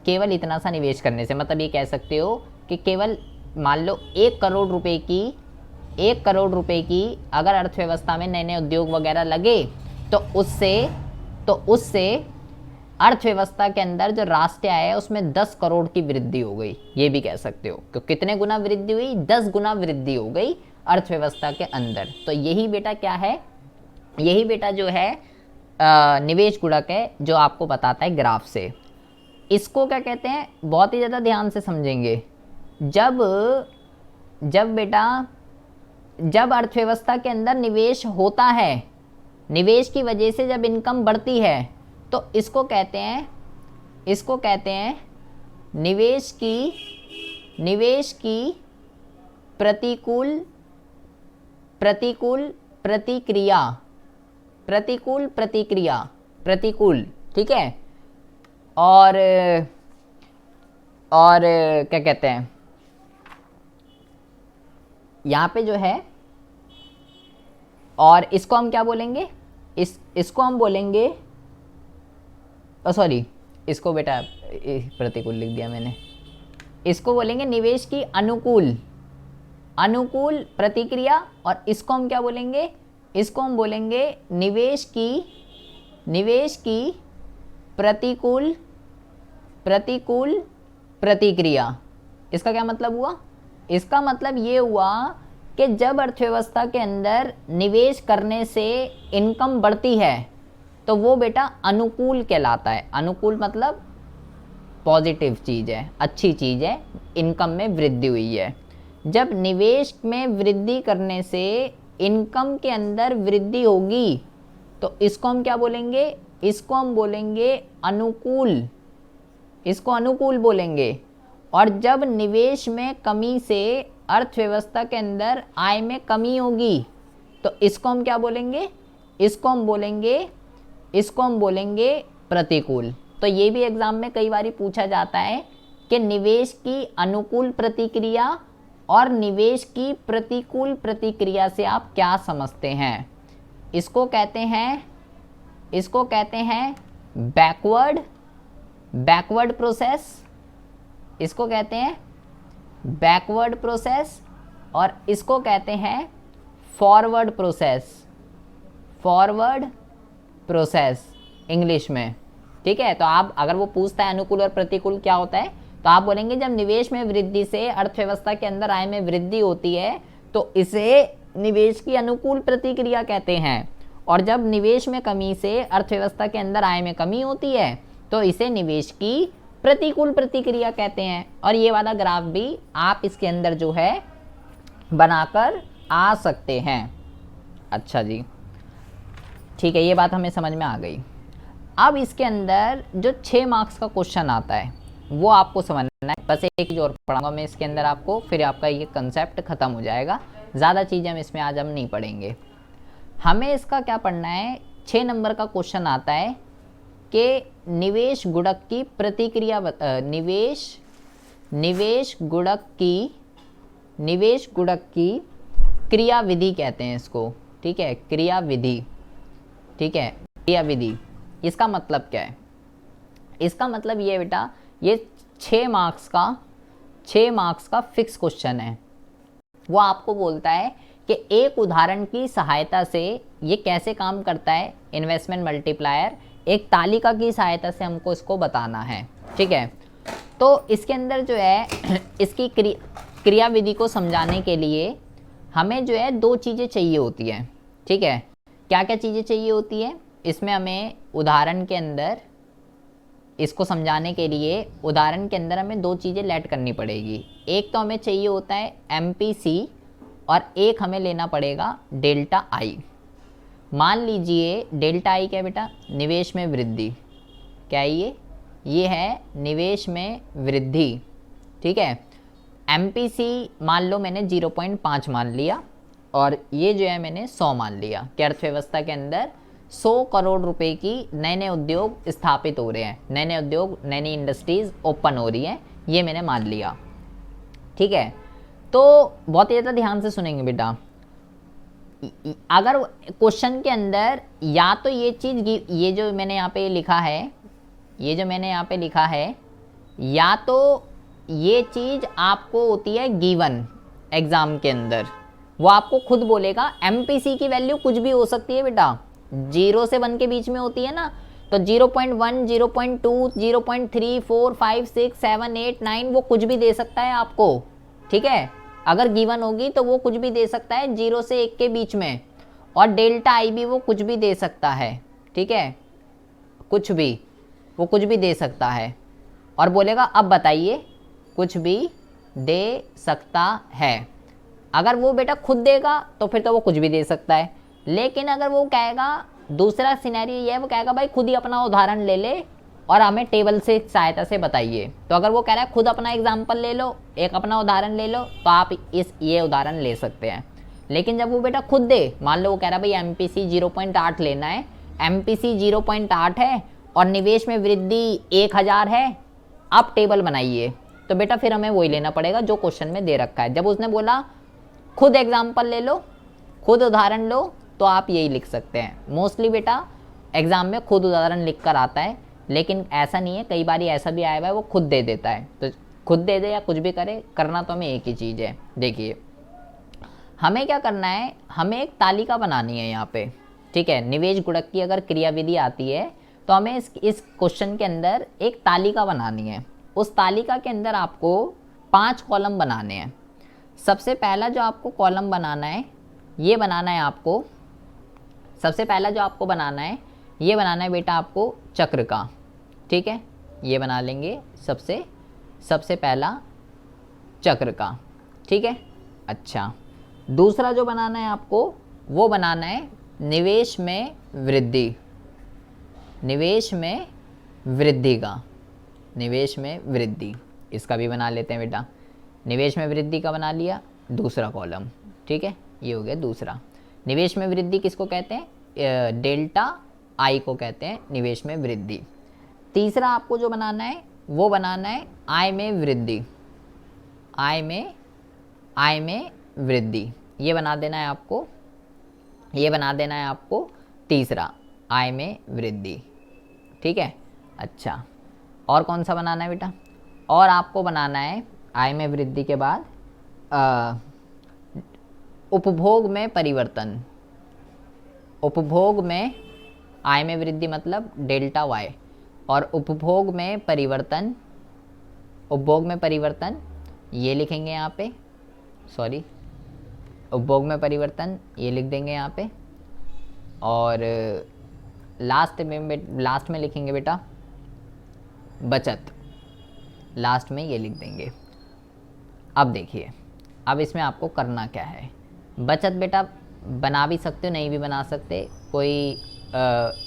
केवल इतना सा निवेश करने से। मतलब ये कह सकते हो कि केवल मान लो 1 करोड़ रुपए की अगर अर्थव्यवस्था में नए नए उद्योग वगैरह लगे तो उससे अर्थव्यवस्था के अंदर जो राष्ट्रीय आय है उसमें 10 करोड़ की वृद्धि हो गई, ये भी कह सकते हो। तो कितने गुना वृद्धि हुई, 10 गुना वृद्धि हो गई अर्थव्यवस्था के अंदर। तो यही बेटा क्या है, यही बेटा जो है निवेश गुणक है, जो आपको बताता है ग्राफ से। इसको क्या कहते हैं, बहुत ही ज़्यादा ध्यान से समझेंगे। जब अर्थव्यवस्था के अंदर निवेश होता है, निवेश की वजह से जब इनकम बढ़ती है, तो इसको कहते हैं निवेश की प्रतिकूल प्रतिकूल, ठीक है। और क्या कहते हैं यहाँ पे जो है, और इसको हम क्या बोलेंगे, इसको हम बोलेंगे, सॉरी इसको बेटा प्रतिकूल लिख दिया मैंने, इसको बोलेंगे निवेश की अनुकूल प्रतिक्रिया, और इसको हम क्या बोलेंगे, इसको हम बोलेंगे निवेश की प्रतिकूल प्रतिक्रिया। इसका क्या मतलब हुआ, इसका मतलब ये हुआ कि जब अर्थव्यवस्था के अंदर निवेश करने से इनकम बढ़ती है तो वो बेटा अनुकूल कहलाता है। अनुकूल मतलब पॉजिटिव चीज़ है, अच्छी चीज़ है, इनकम में वृद्धि हुई है। जब निवेश में वृद्धि करने से इनकम के अंदर वृद्धि होगी तो इसको हम क्या बोलेंगे, इसको हम बोलेंगे अनुकूल, इसको अनुकूल बोलेंगे। और जब निवेश में कमी से अर्थव्यवस्था के अंदर आय में कमी होगी तो इसको हम क्या बोलेंगे, इसको हम बोलेंगे प्रतिकूल। तो ये भी एग्जाम में कई बार पूछा जाता है कि निवेश की अनुकूल प्रतिक्रिया और निवेश की प्रतिकूल प्रतिक्रिया से आप क्या समझते हैं। इसको कहते हैं बैकवर्ड प्रोसेस, इसको कहते हैं बैकवर्ड प्रोसेस, और इसको कहते हैं फॉरवर्ड प्रोसेस इंग्लिश में, ठीक है। तो आप अगर वो पूछता है अनुकूल और प्रतिकूल क्या होता है, तो आप बोलेंगे जब निवेश में वृद्धि से अर्थव्यवस्था के अंदर आय में वृद्धि होती है तो इसे निवेश की अनुकूल प्रतिक्रिया कहते हैं, और जब निवेश में कमी से अर्थव्यवस्था के अंदर आय में कमी होती है तो इसे निवेश की प्रतिकूल प्रतिक्रिया कहते हैं। और ये वाला ग्राफ भी आप इसके अंदर जो है बनाकर आ सकते हैं। अच्छा जी, ठीक है, ये बात हमें समझ में आ गई। अब इसके अंदर जो 6 मार्क्स का क्वेश्चन आता है वो आपको समझना है। बस एक चीज़ और पढ़ाऊंगा मैं इसके अंदर आपको, फिर आपका ये कंसेप्ट ख़त्म हो जाएगा। ज़्यादा चीज़ें हम इसमें आज हम नहीं पढ़ेंगे। हमें इसका क्या पढ़ना है, 6 नंबर का क्वेश्चन आता है कि निवेश गुणक की प्रतिक्रिया, निवेश गुणक की क्रियाविधि कहते हैं इसको, ठीक है, क्रियाविधि, ठीक है, क्रियाविधि। इसका मतलब क्या है, इसका मतलब ये बेटा ये 6 मार्क्स का फिक्स क्वेश्चन है। वो आपको बोलता है कि एक उदाहरण की सहायता से ये कैसे काम करता है, इन्वेस्टमेंट मल्टीप्लायर, एक तालिका की सहायता से हमको इसको बताना है, ठीक है। तो इसके अंदर जो है इसकी क्रियाविधि को समझाने के लिए हमें जो है 2 चीज़ें चाहिए होती हैं, ठीक है। क्या क्या चीज़ें चाहिए होती है, इसमें हमें उदाहरण के अंदर, इसको समझाने के लिए उदाहरण के अंदर हमें 2 चीज़ें लेट करनी पड़ेगी। एक तो हमें चाहिए होता है MPC और एक हमें लेना पड़ेगा डेल्टा आई। मान लीजिए डेल्टा आई क्या बेटा, निवेश में वृद्धि, क्या है ये, ये है निवेश में वृद्धि। ठीक है, MPC मान लो मैंने 0.5 मान लिया और ये जो है मैंने 100 मान लिया कि अर्थव्यवस्था के अंदर 100 करोड़ रुपए की नए नए उद्योग स्थापित हो रहे हैं, नए नए उद्योग, नई नई इंडस्ट्रीज ओपन हो रही हैं, ये मैंने मान लिया। ठीक है, तो बहुत ही ज़्यादा ध्यान से सुनेंगे बेटा। अगर क्वेश्चन के अंदर या तो ये चीज़, ये जो मैंने यहाँ पे लिखा है, ये जो मैंने यहाँ पे लिखा है, या तो ये चीज़ आपको होती है गिवन एग्ज़ाम के अंदर, वो आपको खुद बोलेगा। MPC की वैल्यू कुछ भी हो सकती है बेटा, 0 से 1 के बीच में होती है ना, तो 0.1, 0.2, 0.3, 4, 5, 6, 7, 8, 9 वो कुछ भी दे सकता है आपको। ठीक है, अगर गिवन होगी तो वो कुछ भी दे सकता है 0 से 1 के बीच में, और डेल्टा आई भी वो कुछ भी दे सकता है। ठीक है, कुछ भी, वो कुछ भी दे सकता है और बोलेगा अब बताइए, कुछ भी दे सकता है। अगर वो बेटा खुद देगा तो फिर तो वो कुछ भी दे सकता है, लेकिन अगर वो कहेगा, दूसरा सिनेरियो ये है, वो कहेगा भाई खुद ही अपना उदाहरण ले ले और हमें टेबल से सहायता से बताइए। तो अगर वो कह रहा है खुद अपना एग्जाम्पल ले लो, एक अपना उदाहरण ले लो, तो आप ये उदाहरण ले सकते हैं। लेकिन जब वो बेटा खुद दे, मान लो वो कह रहा है भाई MPC 0.8 लेना है, MPC 0.8 है और निवेश में वृद्धि 1000 है, आप टेबल बनाइए, तो बेटा फिर हमें वही लेना पड़ेगा जो क्वेश्चन में दे रखा है। जब उसने बोला खुद एग्जाम्पल ले लो, खुद उदाहरण लो, तो आप यही लिख सकते हैं। मोस्टली बेटा एग्ज़ाम में खुद उदाहरण लिख कर आता है, लेकिन ऐसा नहीं है, कई बार ऐसा भी आया हुआ है वो खुद दे देता है। तो खुद दे दे या कुछ भी करे, करना तो हमें एक ही चीज़ है। देखिए हमें क्या करना है, हमें एक तालिका बनानी है यहाँ पे। ठीक है, निवेश गुणक की अगर क्रियाविधि आती है तो हमें इस क्वेश्चन के अंदर एक तालिका बनानी है। उस तालिका के अंदर आपको 5 कॉलम बनाने हैं। सबसे पहला जो आपको कॉलम बनाना है, ये बनाना है आपको, सबसे पहला जो आपको बनाना है, ये बनाना है बेटा आपको चक्र का। ठीक है, ये बना लेंगे सबसे पहला चक्र का। ठीक है, अच्छा, दूसरा जो बनाना है आपको, वो बनाना है निवेश में वृद्धि, निवेश में वृद्धि का, निवेश में वृद्धि, इसका भी बना लेते हैं बेटा। निवेश में वृद्धि का बना लिया दूसरा कॉलम। ठीक है, ये हो गया दूसरा। निवेश में वृद्धि किसको कहते हैं? डेल्टा आई को कहते हैं निवेश में वृद्धि। तीसरा आपको जो बनाना है वो बनाना है आय में वृद्धि, आय में वृद्धि, ये बना देना है आपको, ये बना देना है आपको तीसरा, आय में वृद्धि। ठीक है, अच्छा, और कौन सा बनाना है बेटा? और आपको बनाना है आय में वृद्धि के बाद उपभोग में परिवर्तन, उपभोग में आय में वृद्धि मतलब डेल्टा वाई, और उपभोग में परिवर्तन, उपभोग में परिवर्तन ये लिखेंगे यहाँ पे, सॉरी, उपभोग में परिवर्तन ये लिख देंगे यहाँ पे, और लास्ट में लिखेंगे बेटा बचत, लास्ट में ये लिख देंगे। अब देखिए, अब इसमें आपको करना क्या है। बचत बेटा बना भी सकते हो, नहीं भी बना सकते, कोई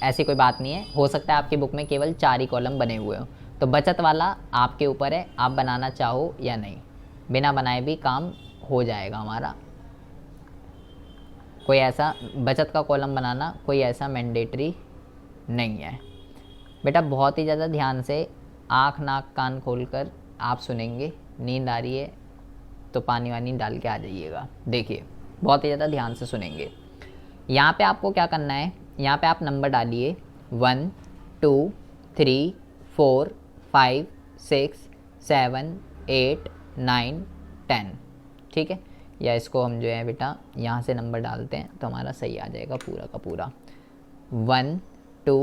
ऐसी कोई बात नहीं है। हो सकता है आपकी बुक में केवल 4 ही कॉलम बने हुए हो, तो बचत वाला आपके ऊपर है, आप बनाना चाहो या नहीं, बिना बनाए भी काम हो जाएगा हमारा। कोई ऐसा बचत का कॉलम बनाना कोई ऐसा मैंडेटरी नहीं है बेटा। बहुत ही ज़्यादा ध्यान से आँख नाक कान खोलकर आप सुनेंगे। नींद आ रही है तो पानी वानी डाल के आ जाइएगा। देखिए बहुत ही ज़्यादा ध्यान से सुनेंगे। यहाँ पे आपको क्या करना है, यहाँ पे आप नंबर डालिए 1 2 3 4 5 6 7 8 9 10। ठीक है, या इसको हम जो है बेटा यहाँ से नंबर डालते हैं तो हमारा सही आ जाएगा पूरा का पूरा। 1 2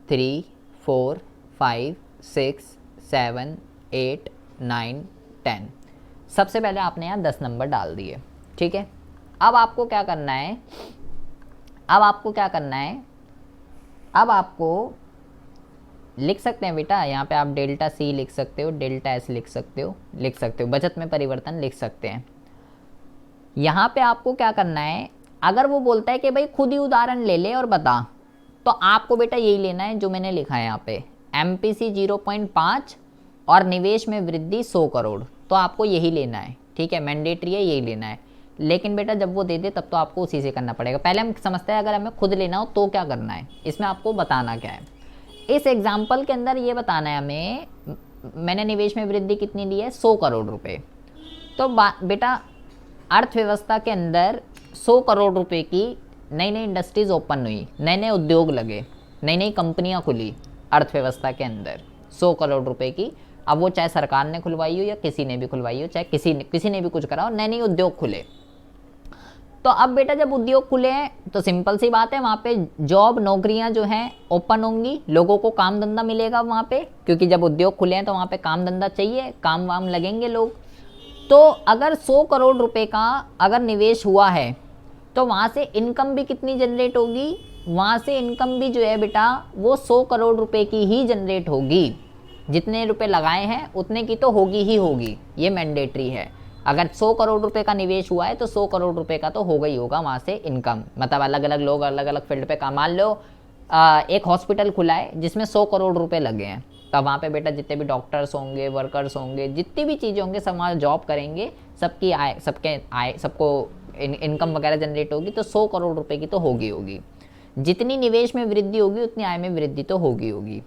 3 4 5 6 7 8 9 10। सबसे पहले आपने यहाँ 10 नंबर डाल दिए। ठीक है, अब आपको क्या करना है, अब आपको क्या करना है, अब आपको लिख सकते हैं बेटा, यहाँ पे आप डेल्टा सी लिख सकते हो, डेल्टा एस लिख सकते हो, बचत में परिवर्तन लिख सकते हैं। यहाँ पे आपको क्या करना है, अगर वो बोलता है कि भाई खुद ही उदाहरण ले ले और बता, तो आपको बेटा यही लेना है जो मैंने लिखा है यहाँ पे, MPC 0.5 और निवेश में वृद्धि 100 करोड़, तो आपको यही लेना है, ठीक है, मैंडेटरी है, यही लेना है। लेकिन बेटा जब वो दे दे तब तो आपको उसी से करना पड़ेगा। पहले हम समझते हैं अगर हमें खुद लेना हो तो क्या करना है, इसमें आपको बताना क्या है। इस एग्जाम्पल के अंदर ये बताना है हमें, मैंने निवेश में वृद्धि कितनी ली है, 100 करोड़ रुपए। तो बेटा अर्थव्यवस्था के अंदर 100 करोड़ रुपए की नई नई इंडस्ट्रीज ओपन हुई, नए नए उद्योग लगे, नई नई कंपनियां खुली अर्थव्यवस्था के अंदर 100 करोड़ रुपए की। अब वो चाहे सरकार ने खुलवाई हो या किसी ने भी खुलवाई हो, चाहे किसी ने भी कुछ करा हो, नए नए उद्योग खुले। तो अब बेटा जब उद्योग खुले हैं तो सिंपल सी बात है, वहाँ पे जॉब नौकरियाँ जो हैं ओपन होंगी, लोगों को काम धंधा मिलेगा वहाँ पे, क्योंकि जब उद्योग खुले हैं तो वहाँ पे काम धंधा चाहिए, काम वाम लगेंगे लोग। तो अगर 100 करोड़ रुपए का अगर निवेश हुआ है तो वहाँ से इनकम भी कितनी जनरेट होगी, वहाँ से इनकम भी जो है बेटा वो 100 करोड़ रुपए की ही जनरेट होगी। जितने रुपए लगाए हैं उतने की तो होगी ही होगी, ये मैंडेटरी है। अगर 100 करोड़ रुपए का निवेश हुआ है तो 100 करोड़ रुपए का तो होगा ही होगा वहाँ से इनकम। मतलब अलग अलग लोग अलग अलग फील्ड पे काम, मान लो एक हॉस्पिटल खुला है जिसमें 100 करोड़ रुपए लगे हैं, तब वहाँ पे बेटा जितने भी डॉक्टर्स होंगे, वर्कर्स होंगे, जितनी भी चीज़ें होंगे, सब वहाँ जॉब करेंगे, सबको इनकम वगैरह जनरेट होगी, तो 100 करोड़ रुपए की तो होगी होगी। जितनी निवेश में वृद्धि होगी उतनी आय में वृद्धि तो होगी होगी।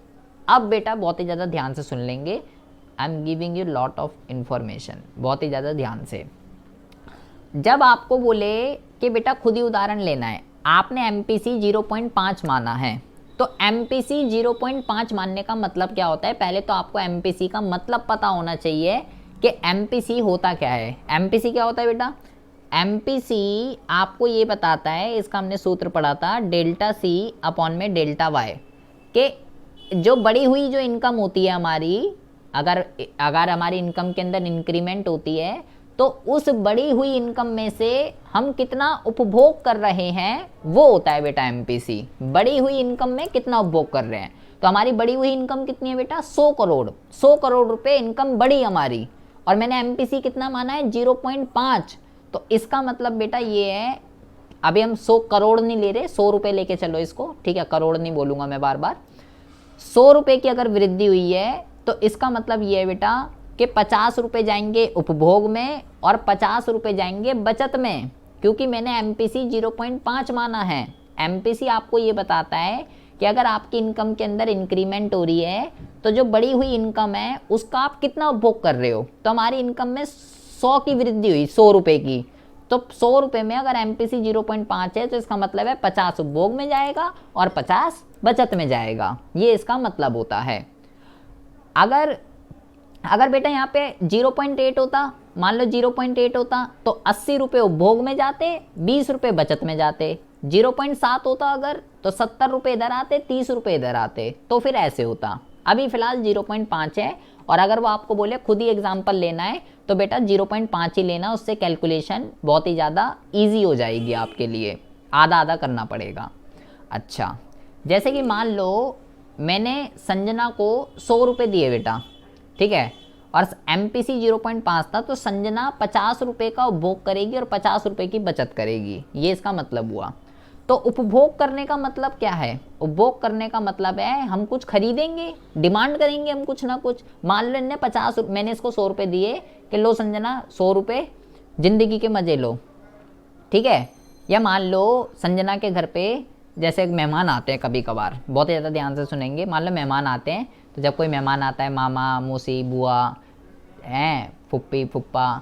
अब बेटा बहुत ही ज़्यादा ध्यान से सुन लेंगे, I am giving you lot of information, बहुत ही ज़्यादा ध्यान से। जब आपको बोले कि बेटा खुद ही उदाहरण लेना है, आपने MPC 0.5 माना है, तो MPC 0.5 मानने का मतलब क्या होता है, पहले तो आपको MPC का मतलब पता होना चाहिए कि MPC होता क्या है। MPC क्या होता है बेटा, MPC आपको ये बताता है, इसका हमने सूत्र पढ़ा था, डेल्टा C अपॉन में डेल्टा Y, कि जो बढ़ी हुई जो इनकम होती है हमारी, अगर हमारी इनकम के अंदर इंक्रीमेंट होती है तो उस बढ़ी हुई इनकम में से हम कितना उपभोग कर रहे हैं वो होता है बेटा MPC। बढ़ी हुई इनकम में कितना उपभोग कर रहे हैं, तो हमारी बढ़ी हुई इनकम कितनी है बेटा, 100 करोड़। 100 करोड़ रुपए इनकम बढ़ी हमारी, और मैंने MPC कितना माना है, 0.5। तो इसका मतलब बेटा ये है, अभी हम 100 करोड़ नहीं ले रहे, 100 रुपए लेके चलो इसको, ठीक है, करोड़ नहीं बोलूंगा मैं बार बार। 100 रुपए की अगर वृद्धि हुई है तो इसका मतलब ये है बेटा कि 50 रुपए जाएंगे उपभोग में और 50 रुपए जाएंगे बचत में, क्योंकि मैंने MPC 0.5 माना है। MPC आपको ये बताता है कि अगर आपकी इनकम के अंदर इंक्रीमेंट हो रही है तो जो बढ़ी हुई इनकम है उसका आप कितना उपभोग कर रहे हो। तो हमारी इनकम में 100 की वृद्धि हुई, 100 रुपए की, तो 100 रुपए में अगर MPC 0.5 है तो इसका मतलब है 50 उपभोग में जाएगा और 50 बचत में जाएगा, ये इसका मतलब होता है। अगर बेटा यहाँ पे 0.8 होता, मान लो 0.8 होता तो 80 रुपये उपभोग में जाते, 20 रुपये बचत में जाते। 0.7 होता अगर तो 70 रुपये इधर आते, 30 रुपये इधर आते, तो फिर ऐसे होता। अभी फिलहाल 0.5 है, और अगर वो आपको बोले खुद ही एग्जाम्पल लेना है तो बेटा 0.5 ही लेना, उससे कैलकुलेशन बहुत ही ज़्यादा ईजी हो जाएगी आपके लिए, आधा आधा करना पड़ेगा। अच्छा, जैसे कि मान लो मैंने संजना को 100 रुपये दिए बेटा, ठीक है, और MPC 0.5 था, तो संजना 50 रुपये का उपभोग करेगी और 50 रुपये की बचत करेगी, ये इसका मतलब हुआ। तो उपभोग करने का मतलब क्या है, उपभोग करने का मतलब है हम कुछ खरीदेंगे, डिमांड करेंगे हम कुछ ना कुछ। मान लो इन्हें 50, मैंने इसको 100 रुपये दिए कि लो संजना 100 रुपये, ज़िंदगी के मज़े लो, ठीक है। या मान लो संजना के घर पे जैसे मेहमान आते हैं कभी कभार, बहुत ज़्यादा ध्यान से सुनेंगे, मान लो मेहमान आते हैं, तो जब कोई मेहमान आता है, मामा मौसी बुआ हैं, फुप्पी फुप्पा,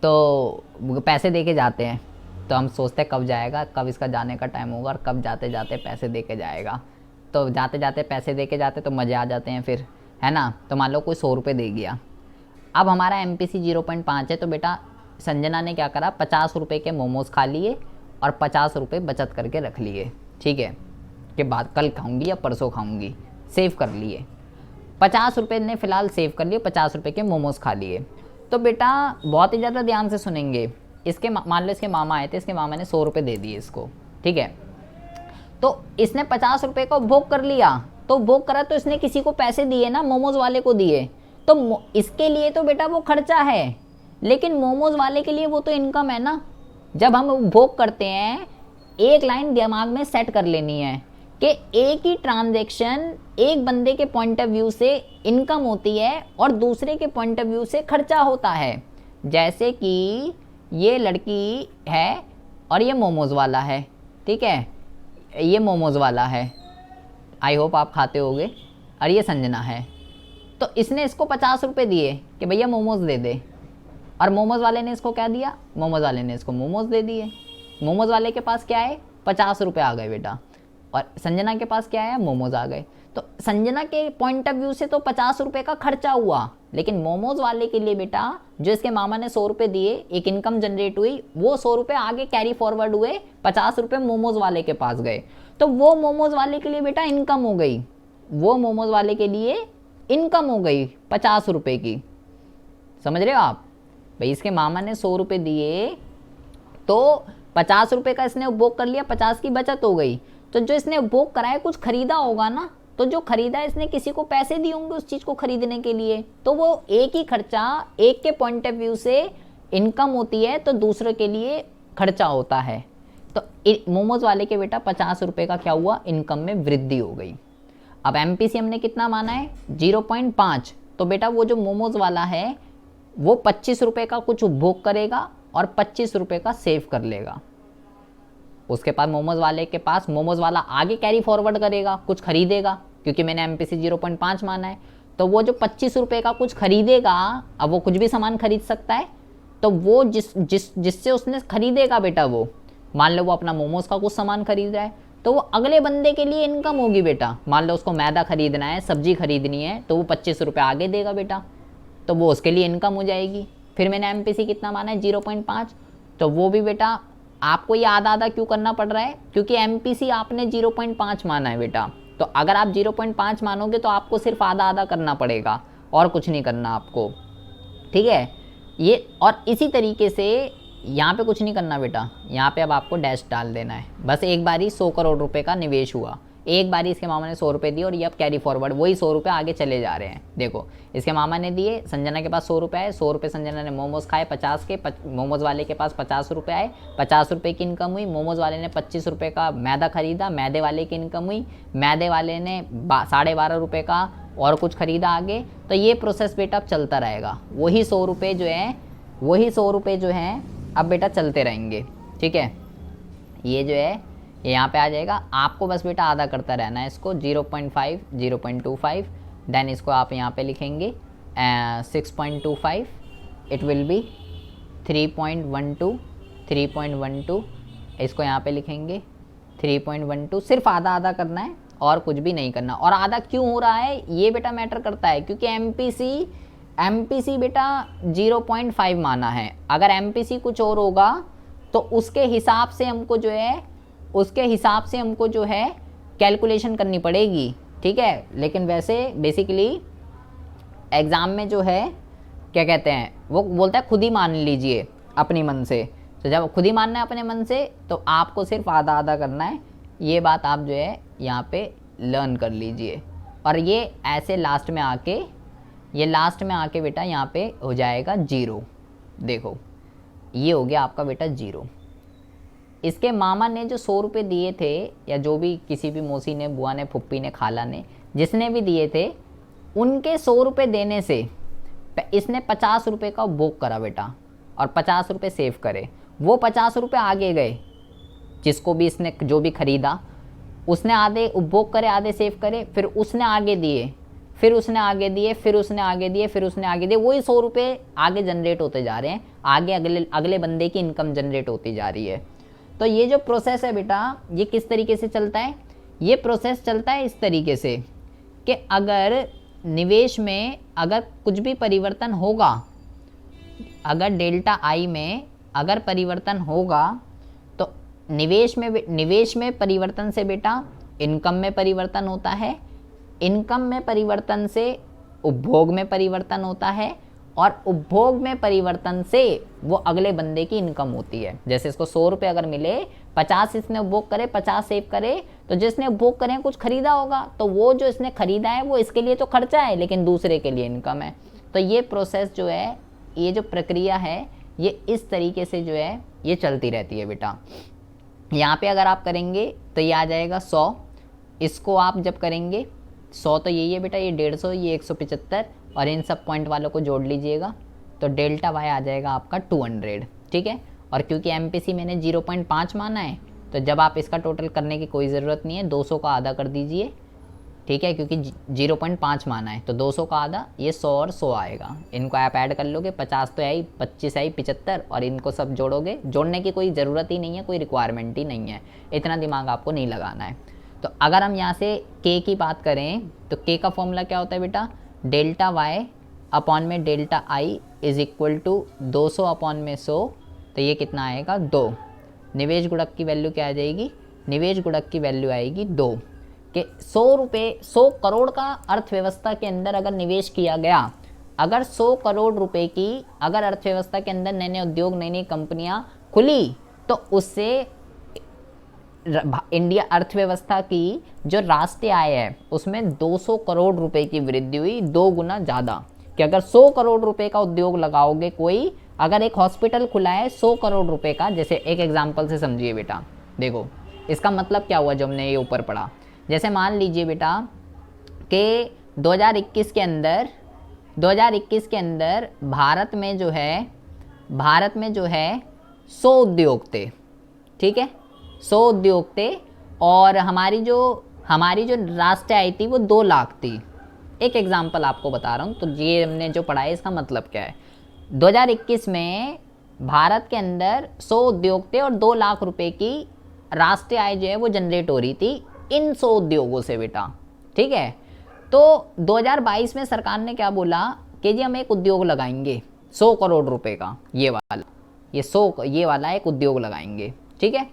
तो पैसे दे के जाते हैं, तो हम सोचते हैं कब जाएगा, कब इसका जाने का टाइम होगा, और कब जाते जाते पैसे दे के जाएगा। तो जाते जाते पैसे दे के जाते तो मज़े आ जाते हैं फिर, है ना। तो मान लो कोई 100 रुपये दे गया, अब हमारा MPC 0.5 है, तो बेटा संजना ने क्या करा, 50 रुपये के मोमोज़ खा लिए और 50 रुपये बचत करके रख लिए, ठीक है, कि बाद कल खाऊंगी या परसों खाऊंगी, सेव कर लिए। 50 रुपये ने फ़िलहाल सेव कर लिए, 50 रुपये के मोमोज़ खा लिए। तो बेटा बहुत ही ज़्यादा ध्यान से सुनेंगे, इसके मान लो इसके मामा आए थे, इसके मामा ने 100 रुपये दे दिए इसको, ठीक है, तो इसने 50 रुपये का उपभोग कर लिया। तो उपभोग करा तो इसने किसी को पैसे दिए ना, मोमोज़ वाले को दिए, तो इसके लिए तो बेटा वो खर्चा है, लेकिन मोमोज़ वाले के लिए वो तो इनकम है ना। जब हम उपभोग करते हैं, एक लाइन दिमाग में सेट कर लेनी है कि एक ही ट्रांजैक्शन एक बंदे के पॉइंट ऑफ व्यू से इनकम होती है और दूसरे के पॉइंट ऑफ व्यू से खर्चा होता है। जैसे कि ये लड़की है और ये मोमोज़ वाला है, ठीक है, ये मोमोज़ वाला है, आई होप आप खाते होगे, और ये संजना है। तो इसने इसको 50 रुपये दिए कि भैया मोमोज़ दे दे, और मोमोज़ वाले ने इसको क्या दिया, मोमोज़ वाले ने इसको मोमोज़ दे दिए। मोमोज़ वाले के पास क्या है, 50 रुपये आ गए बेटा, और संजना के पास क्या है, मोमोज़ आ गए। तो संजना के पॉइंट ऑफ व्यू से तो 50 रुपये का खर्चा हुआ, लेकिन मोमोज़ वाले के लिए बेटा जो इसके मामा ने 100 रुपये दिए, एक इनकम जनरेट हुई, वो 100 रुपये आगे कैरी फॉरवर्ड हुए, 50 रुपये मोमोज़ वाले के पास गए। तो वो मोमोज़ वाले के लिए बेटा इनकम हो गई, वो मोमोज़ वाले के लिए इनकम हो गई 50 रुपये की। समझ रहे हो आप भाई, इसके मामा ने 100 रुपये दिए तो 50 रुपये का इसने उपभोग कर लिया, 50 की बचत हो गई। तो जो इसने उपभोग कराया कुछ खरीदा होगा ना, तो जो खरीदा इसने किसी को पैसे दिए होंगे उस चीज़ को खरीदने के लिए, तो वो एक ही खर्चा एक के पॉइंट ऑफ व्यू से इनकम होती है तो दूसरे के लिए खर्चा होता है। तो मोमोज़ वाले के बेटा 50 रुपये का क्या हुआ, इनकम में वृद्धि हो गई। अब MPC हमने कितना माना है, 0.5। तो बेटा वो जो मोमोज़ वाला है वो 25 रुपये का कुछ उपभोग करेगा और 25 रुपये का सेव कर लेगा। उसके पास मोमोज़ वाले के पास मोमोज़ वाला आगे कैरी फॉरवर्ड करेगा, कुछ खरीदेगा, क्योंकि मैंने MPC 0.5 माना है। तो वो जो 25 रुपये का कुछ खरीदेगा, अब वो कुछ भी सामान खरीद सकता है, तो वो जिससे उसने खरीदेगा बेटा, वो मान लो वो अपना मोमोज़ का कुछ सामान खरीद रहा है, तो वो अगले बंदे के लिए इनकम होगी बेटा। मान लो उसको मैदा खरीदना है, सब्जी खरीदनी है, तो वो 25 रुपये आगे देगा बेटा, तो वो उसके लिए इनकम हो जाएगी। फिर मैंने MPC कितना माना है, 0.5। तो वो भी बेटा आपको ये आधा आधा क्यों करना पड़ रहा है, क्योंकि MPC आपने 0.5 माना है बेटा। तो अगर आप 0.5 मानोगे तो आपको सिर्फ आधा आधा करना पड़ेगा और कुछ नहीं करना आपको, ठीक है। ये और इसी तरीके से यहाँ पे कुछ नहीं करना बेटा, यहाँ पे अब आपको डैश डाल देना है। बस एक बारी 100 करोड़ रुपए का निवेश हुआ, एक बारी इसके मामा ने 100 रुपये दिए और ये अब कैरी फॉरवर्ड वही 100 रुपये आगे चले जा रहे हैं। देखो इसके मामा ने दिए, संजना के पास 100 रुपये आए, 100 रुपये संजना ने मोमोज़ खाए 50 के, मोमोज़ वाले के पास 50 रुपये आए, 50 रुपये की इनकम हुई। मोमोज़ वाले ने 25 रुपये का मैदा खरीदा, मैदे वाले की इनकम हुई। मैदे वाले ने 12.5 रुपये का और कुछ खरीदा आगे। तो ये प्रोसेस बेटा अब चलता रहेगा, वही 100 रुपये जो है, वही 100 रुपये जो हैं अब बेटा चलते रहेंगे, ठीक है। ये जो है ये यहाँ पे आ जाएगा, आपको बस बेटा आधा करता रहना है इसको, 0.5 0.25, देन इसको आप यहाँ पे लिखेंगे 6.25, इट विल बी 3.12 3.12, इसको यहाँ पे लिखेंगे 3.12। सिर्फ आधा आधा करना है और कुछ भी नहीं करना। और आधा क्यों हो रहा है ये बेटा मैटर करता है, क्योंकि MPC बेटा 0.5 माना है। अगर MPC कुछ और होगा तो उसके हिसाब से हमको जो है कैलकुलेशन करनी पड़ेगी, ठीक है। लेकिन वैसे बेसिकली एग्ज़ाम में जो है क्या कहते हैं, वो बोलता है खुद ही मान लीजिए अपनी मन से। तो जब खुद ही मानना है अपने मन से तो आपको सिर्फ आधा आधा करना है। ये बात आप जो है यहाँ पे लर्न कर लीजिए। और ये ऐसे लास्ट में आके बेटा यहाँ पे हो जाएगा 0। देखो ये हो गया आपका बेटा 0। इसके मामा ने जो 100 रुपये दिए थे, या जो भी किसी भी मौसी ने, बुआ ने, फुप्पी ने, खाला ने, जिसने भी दिए थे, उनके 100 रुपये देने से इसने 50 रुपये का उपभोग करा बेटा, और 50 रुपये सेव करे। वो 50 रुपये आगे गए, जिसको भी इसने जो भी खरीदा उसने आधे उपभोग करे, आधे सेव करे, फिर उसने आगे दिए, फिर उसने आगे दिए, फिर उसने आगे दिए, फिर उसने आगे दिए। वही 100 रुपये आगे जनरेट होते जा रहे हैं, आगे अगले बंदे की इनकम जनरेट होती जा रही है। तो ये जो प्रोसेस है बेटा, ये किस तरीके से चलता है, ये प्रोसेस चलता है इस तरीके से कि अगर निवेश में अगर कुछ भी परिवर्तन होगा, अगर डेल्टा आई में अगर परिवर्तन होगा, तो निवेश में परिवर्तन से बेटा इनकम में परिवर्तन होता है, इनकम में परिवर्तन से उपभोग में परिवर्तन होता है, और उपभोग में परिवर्तन से वो अगले बंदे की इनकम होती है। जैसे इसको 100 रुपये अगर मिले, 50 इसने उपभोग करे, 50 सेव करे, तो जिसने उपभोग करे कुछ खरीदा होगा, तो वो जो इसने खरीदा है वो इसके लिए तो खर्चा है, लेकिन दूसरे के लिए इनकम है। तो ये प्रोसेस जो है, ये जो प्रक्रिया है, ये इस तरीके से जो है ये चलती रहती है बेटा। यहाँ पे अगर आप करेंगे तो ये आ जाएगा 100, इसको आप जब करेंगे 100 तो यही है बेटा, ये 150, ये 175 और इन सब पॉइंट वालों को जोड़ लीजिएगा तो डेल्टा वाई आ जाएगा आपका 200, ठीक है। और क्योंकि एमपीसी मैंने 0.5 माना है तो जब आप इसका टोटल करने की कोई ज़रूरत नहीं है, 200 का आधा कर दीजिए, ठीक है, क्योंकि 0.5 माना है तो 200 का आधा, ये 100 और 100 आएगा। इनको आप ऐड कर लोगे, 50 तो आई, 25 आई, 75 और इनको सब जोड़ोगे। जोड़ने की कोई ज़रूरत ही नहीं है, कोई रिक्वायरमेंट ही नहीं है, इतना दिमाग आपको नहीं लगाना है। तो अगर हम यहाँ से के की बात करें तो के का फॉर्मूला क्या होता है बेटा, डेल्टा वाई अपॉन में delta I is equal to 200 upon में 100, तो ये कितना आएगा 2। निवेश गुणक की वैल्यू क्या आ जाएगी, निवेश गुणक की वैल्यू आएगी 2 कि 100 करोड़ का अर्थव्यवस्था के अंदर अगर निवेश किया गया, अगर 100 करोड़ रुपए की अगर अर्थव्यवस्था के अंदर नए नए उद्योग, नई नई कंपनियां खुली तो उससे इंडिया अर्थव्यवस्था की जो राष्ट्रीय आय है उसमें 200 करोड़ रुपए की वृद्धि हुई, 2 गुना ज़्यादा। कि अगर 100 करोड़ रुपए का उद्योग लगाओगे, कोई अगर एक हॉस्पिटल खुला है 100 करोड़ रुपए का, जैसे एक एग्जांपल से समझिए बेटा, देखो इसका मतलब क्या हुआ जो हमने ये ऊपर पढ़ा। जैसे मान लीजिए बेटा कि 2021 के अंदर भारत में जो है 100 उद्योग थे, ठीक है, 100 उद्योग थे और हमारी जो राष्ट्रीय आय थी वो 2 लाख थी। एक एग्जांपल आपको बता रहा हूँ, तो ये हमने जो पढ़ा है इसका मतलब क्या है। 2021 में भारत के अंदर 100 उद्योग थे और 2 लाख रुपए की राष्ट्रीय आय जो है वो जनरेट हो रही थी इन 100 उद्योगों से बेटा, ठीक है। तो 2022 में सरकार ने क्या बोला कि जी हम एक उद्योग लगाएंगे 100 करोड़ रुपए का, ये वाला एक उद्योग लगाएंगे, ठीक है।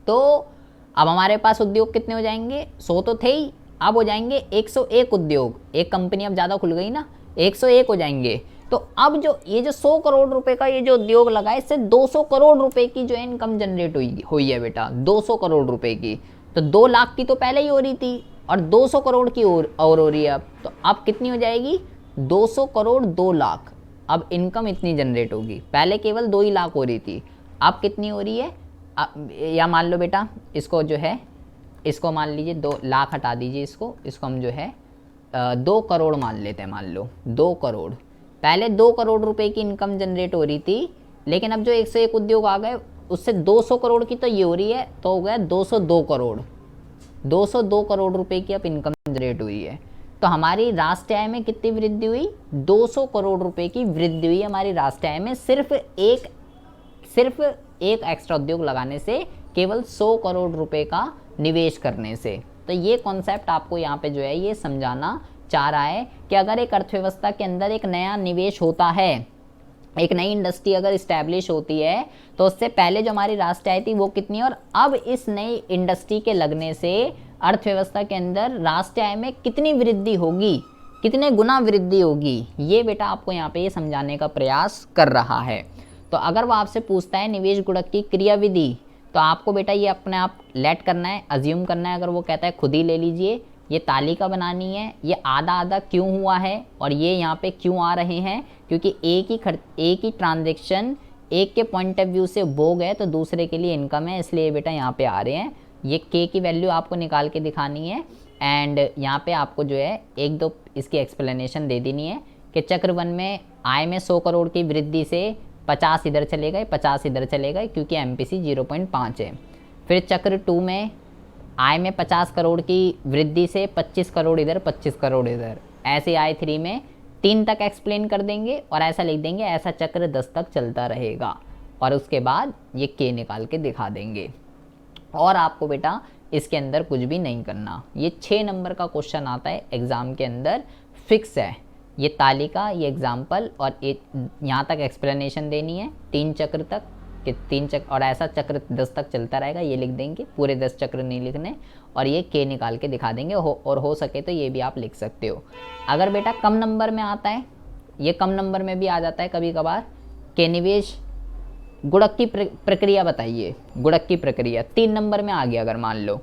तो अब हमारे पास उद्योग कितने हो जाएंगे, 100 तो थे ही, अब हो जाएंगे 101 उद्योग, एक कंपनी अब ज़्यादा खुल गई ना, 101 हो जाएंगे। तो अब जो ये जो 100 करोड़ रुपए का ये जो उद्योग लगा है, इससे 200 करोड़ रुपए की जो है इनकम जनरेट हुई है बेटा, 200 करोड़ रुपए की। तो 2 लाख की तो पहले ही हो रही थी और 200 करोड़ की और हो रही है अब। तो अब कितनी हो जाएगी, 200 करोड़ 2 लाख। अब इनकम इतनी जनरेट होगी, पहले केवल 2 ही लाख हो रही थी, अब कितनी हो रही है। या मान लो बेटा इसको जो है, इसको मान लीजिए 2 लाख हटा दीजिए, इसको हम जो है 2 करोड़ मान लेते हैं। मान लो 2 करोड़, पहले 2 करोड़ रुपए की इनकम जनरेट हो रही थी, लेकिन अब जो 101 उद्योग आ गए उससे 200 करोड़ की तो ये हो रही है, तो हो गया 202 करोड़। 202 करोड़ रुपए की अब इनकम जनरेट हुई है। तो हमारी राष्ट्रीय आय में कितनी वृद्धि हुई, 200 करोड़ रुपए की वृद्धि हुई हमारी राष्ट्रीय आय में, सिर्फ एक एक्स्ट्रा उद्योग लगाने से, केवल 100 करोड़ रुपए का निवेश करने से। तो ये कॉन्सेप्ट आपको यहाँ पे जो है ये समझाना चाह रहा है कि अगर एक अर्थव्यवस्था के अंदर एक नया निवेश होता है, एक नई इंडस्ट्री अगर इस्टेब्लिश होती है, तो उससे पहले जो हमारी राष्ट्रीय आय थी वो कितनी, और अब इस नई इंडस्ट्री के लगने से अर्थव्यवस्था के अंदर राष्ट्रीय आय में कितनी वृद्धि होगी, कितने गुना वृद्धि होगी, ये बेटा आपको यहाँ पे ये समझाने का प्रयास कर रहा है। तो अगर वो आपसे पूछता है निवेश गुणक की क्रियाविधि, तो आपको बेटा ये अपने आप लेट करना है, अज्यूम करना है। अगर वो कहता है खुद ही ले लीजिए, ये तालिका बनानी है, ये आधा आधा क्यों हुआ है और ये यहाँ पे क्यों आ रहे हैं, क्योंकि एक ही ट्रांजेक्शन एक के पॉइंट ऑफ व्यू से भोग है तो दूसरे के लिए इनकम है, इसलिए बेटा यहाँ पे आ रहे हैं। ये के की वैल्यू आपको निकाल के दिखानी है एंड यहाँ पे आपको जो है 1-2 इसकी एक्सप्लेनेशन दे देनी है कि चक्र 1 में आय में 100 करोड़ की वृद्धि से 50 इधर चले गए, 50 इधर चले गए, क्योंकि एमपीसी 0.5 है। फिर चक्र 2 में आय में 50 करोड़ की वृद्धि से 25 करोड़ इधर, 25 करोड़ इधर, ऐसे आय 3 में 3 तक एक्सप्लेन कर देंगे और ऐसा लिख देंगे ऐसा चक्र 10 तक चलता रहेगा, और उसके बाद ये के निकाल के दिखा देंगे। और आपको बेटा इसके अंदर कुछ भी नहीं करना। ये 6 नंबर का क्वेश्चन आता है एग्ज़ाम के अंदर, फिक्स है। ये तालिका, ये एग्जाम्पल और यहाँ तक एक्सप्लेनेशन देनी है 3 चक्र तक, कि 3 चक्र और ऐसा चक्र 10 तक चलता रहेगा, ये लिख देंगे, पूरे 10 चक्र नहीं लिखने, और ये के निकाल के दिखा देंगे। और हो सके तो ये भी आप लिख सकते हो। अगर बेटा कम नंबर में आता है, ये कम नंबर में भी आ जाता है कभी कभार, कि निवेश गुणक की प्रक्रिया बताइए, गुणक की प्रक्रिया 3 नंबर में आ गया, अगर मान लो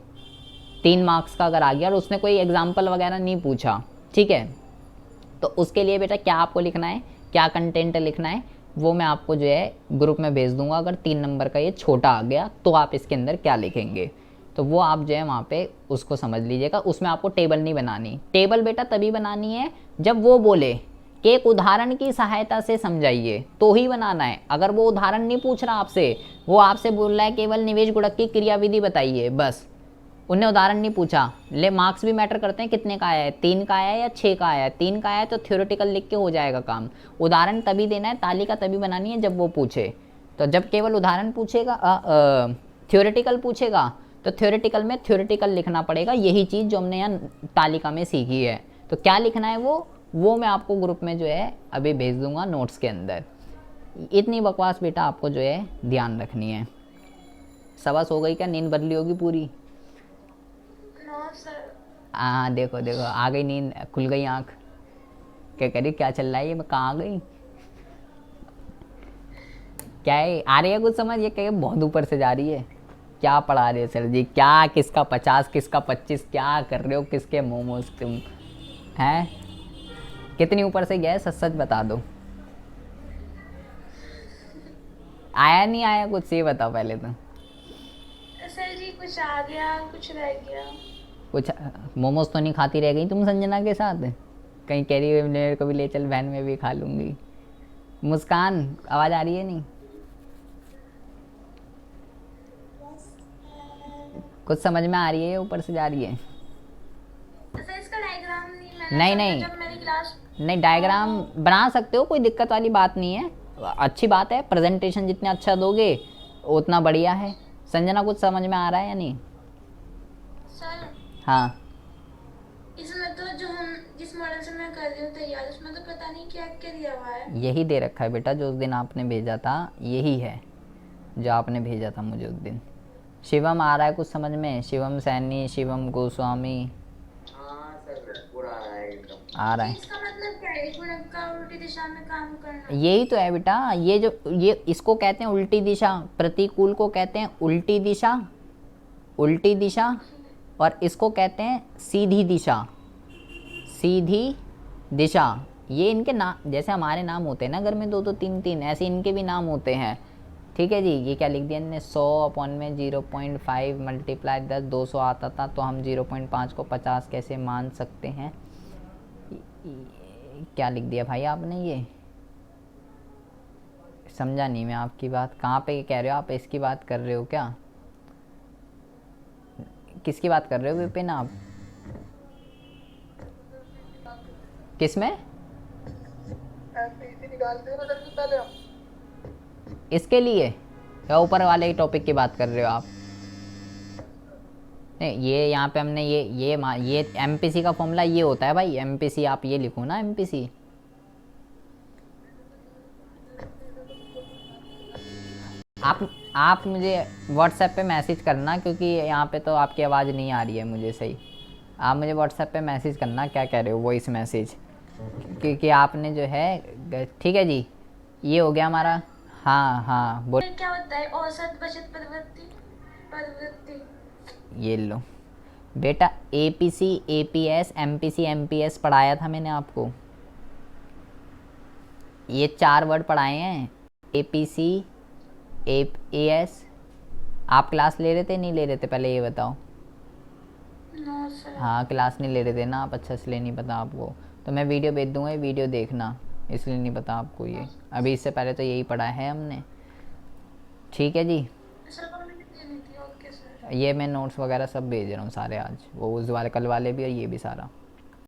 3 मार्क्स का अगर आ गया और उसने कोई एग्जाम्पल वगैरह नहीं पूछा, ठीक है, तो उसके लिए बेटा क्या आपको लिखना है, क्या कंटेंट लिखना है, वो मैं आपको जो है ग्रुप में भेज दूंगा। अगर 3 नंबर का ये छोटा आ गया तो आप इसके अंदर क्या लिखेंगे, तो वो आप जो है वहाँ पे उसको समझ लीजिएगा। उसमें आपको टेबल नहीं बनानी। टेबल बेटा तभी बनानी है जब वो बोले कि एक उदाहरण की सहायता से समझाइए, तो ही बनाना है। अगर वो उदाहरण नहीं पूछ रहा आपसे, वो आपसे बोल रहा है केवल निवेश गुणक की क्रियाविधि बताइए, बस उन्हें उदाहरण नहीं पूछा। ले मार्क्स भी मैटर करते हैं, कितने का आया है, 3 का आया है या 6 का आया है। 3 का आया है तो थ्योरेटिकल लिख के हो जाएगा काम। उदाहरण तभी देना है, तालिका तभी बनानी है जब वो पूछे। तो जब केवल उदाहरण पूछेगा, थ्योरेटिकल पूछेगा, तो थ्योरेटिकल में थ्योरेटिकल लिखना पड़ेगा। यही चीज़ जो हमने यहाँ तालिका में सीखी है। तो क्या लिखना है वो मैं आपको ग्रुप में जो है अभी भेज दूंगा नोट्स के अंदर। इतनी बकवास बेटा आपको जो है ध्यान रखनी है। सबस हो गई क्या, नींद बदली होगी पूरी? No sir. हाँ देखो देखो आ गई नींद, खुल गई आँख। क्या करी, क्या चल रहा है ये, मैं कहाँ आ गई? क्या है, आ रही है कुछ समझ? ये क्या बहुत ऊपर से जा रही है? क्या पढ़ा रहे हो सर जी? क्या किसका 50 किसका 25 क्या कर रहे हो? किसके मोमोज तुम हैं? कितनी ऊपर से गया है, सच सच बता दो। आया नहीं आया कुछ, ये बताओ पहले तो। सर जी कुछ आ गया कुछ रह गया। कुछ मोमोज तो नहीं खाती रह गई तुम संजना के साथ? कहीं कह रही है मेरे को भी ले चल, वैन में भी खा लूँगी। मुस्कान आवाज़ आ रही है नहीं? कुछ समझ में आ रही है या ऊपर से जा रही है? सर इसका डायग्राम नहीं मैंने नहीं समझा नहीं जब मेरी क्लास। नहीं, डायग्राम बना सकते हो, कोई दिक्कत वाली बात नहीं है। अच्छी बात है, प्रेजेंटेशन जितना अच्छा दोगे उतना बढ़िया है। संजना कुछ समझ में आ रहा है या नहीं? सर हाँ इसमें तो जो हम जिस मॉडल से मैं कर रही हूँ तैयार, उसमें तो पता नहीं क्या क्या दिया हुआ है। यही दे रखा है बेटा, जो उस दिन आपने भेजा था यही है जो आपने भेजा था मुझे उस दिन। शिवम आ रहा है कुछ समझ में? शिवम सैनी, शिवम गोस्वामी हाँ सर पूरा आ रहा है एकदम। आ रहा तो है। इसका मतलब क्या है, गुणक का उल्टी दिशा में काम करना? यही तो है बेटा, ये इसको कहते हैं उल्टी दिशा। प्रतिकूल को कहते हैं उल्टी दिशा, उल्टी दिशा। और इसको कहते हैं सीधी दिशा, सीधी दिशा। ये इनके नाम, जैसे हमारे नाम होते हैं ना घर में 2 2 3 3, ऐसे इनके भी नाम होते हैं। ठीक है जी। ये क्या लिख दिया इनने, 100/0.5 मल्टीप्लाई 10, 200 आता था तो हम 0.5 को 50 कैसे मान सकते हैं? क्या लिख दिया भाई आपने, ये समझा नहीं मैं आपकी बात। कहाँ पे कह रहे हो आप, इसकी बात कर रहे हो क्या? किसकी बात कर रहे हो विपिन आप? किस में? इसके लिए या ऊपर वाले टॉपिक की बात कर रहे हो आप? नहीं, ये यहाँ पे हमने ये एमपीसी का फॉर्मूला ये होता है भाई। एमपीसी आप ये लिखो ना, एमपीसी। आप मुझे व्हाट्सएप पे मैसेज करना, क्योंकि यहाँ पे तो आपकी आवाज़ नहीं आ रही है मुझे सही। आप मुझे व्हाट्सएप पे मैसेज करना क्या कह रहे हो, वॉइस मैसेज। क्योंकि आपने जो है, ठीक है जी, ये हो गया हमारा। हाँ हाँ बोल। फिर क्या होता है औसत बचत प्रवृत्ति? प्रवृत्ति ये लो बेटा, एपीसी एपीएस एमपीसी एमपीएस पढ़ाया था मैंने आपको। ये 4 वर्ड पढ़ाए हैं, एपीसी एएस। आप क्लास ले रहे थे नहीं ले रहे थे, पहले ये बताओ। No sir. हाँ क्लास नहीं ले रहे थे ना आप, अच्छा इसलिए नहीं पता आपको। तो मैं वीडियो भेज दूंगा, ये वीडियो देखना, इसलिए नहीं पता आपको ये। अभी इससे पहले तो यही पढ़ा है हमने। ठीक है जी। सर को मैंने देनी थी। Okay sir. ये मैं नोट्स वगैरह सब भेज रहा हूँ सारे आज, वो उस वाले कल वाले भी और ये भी सारा।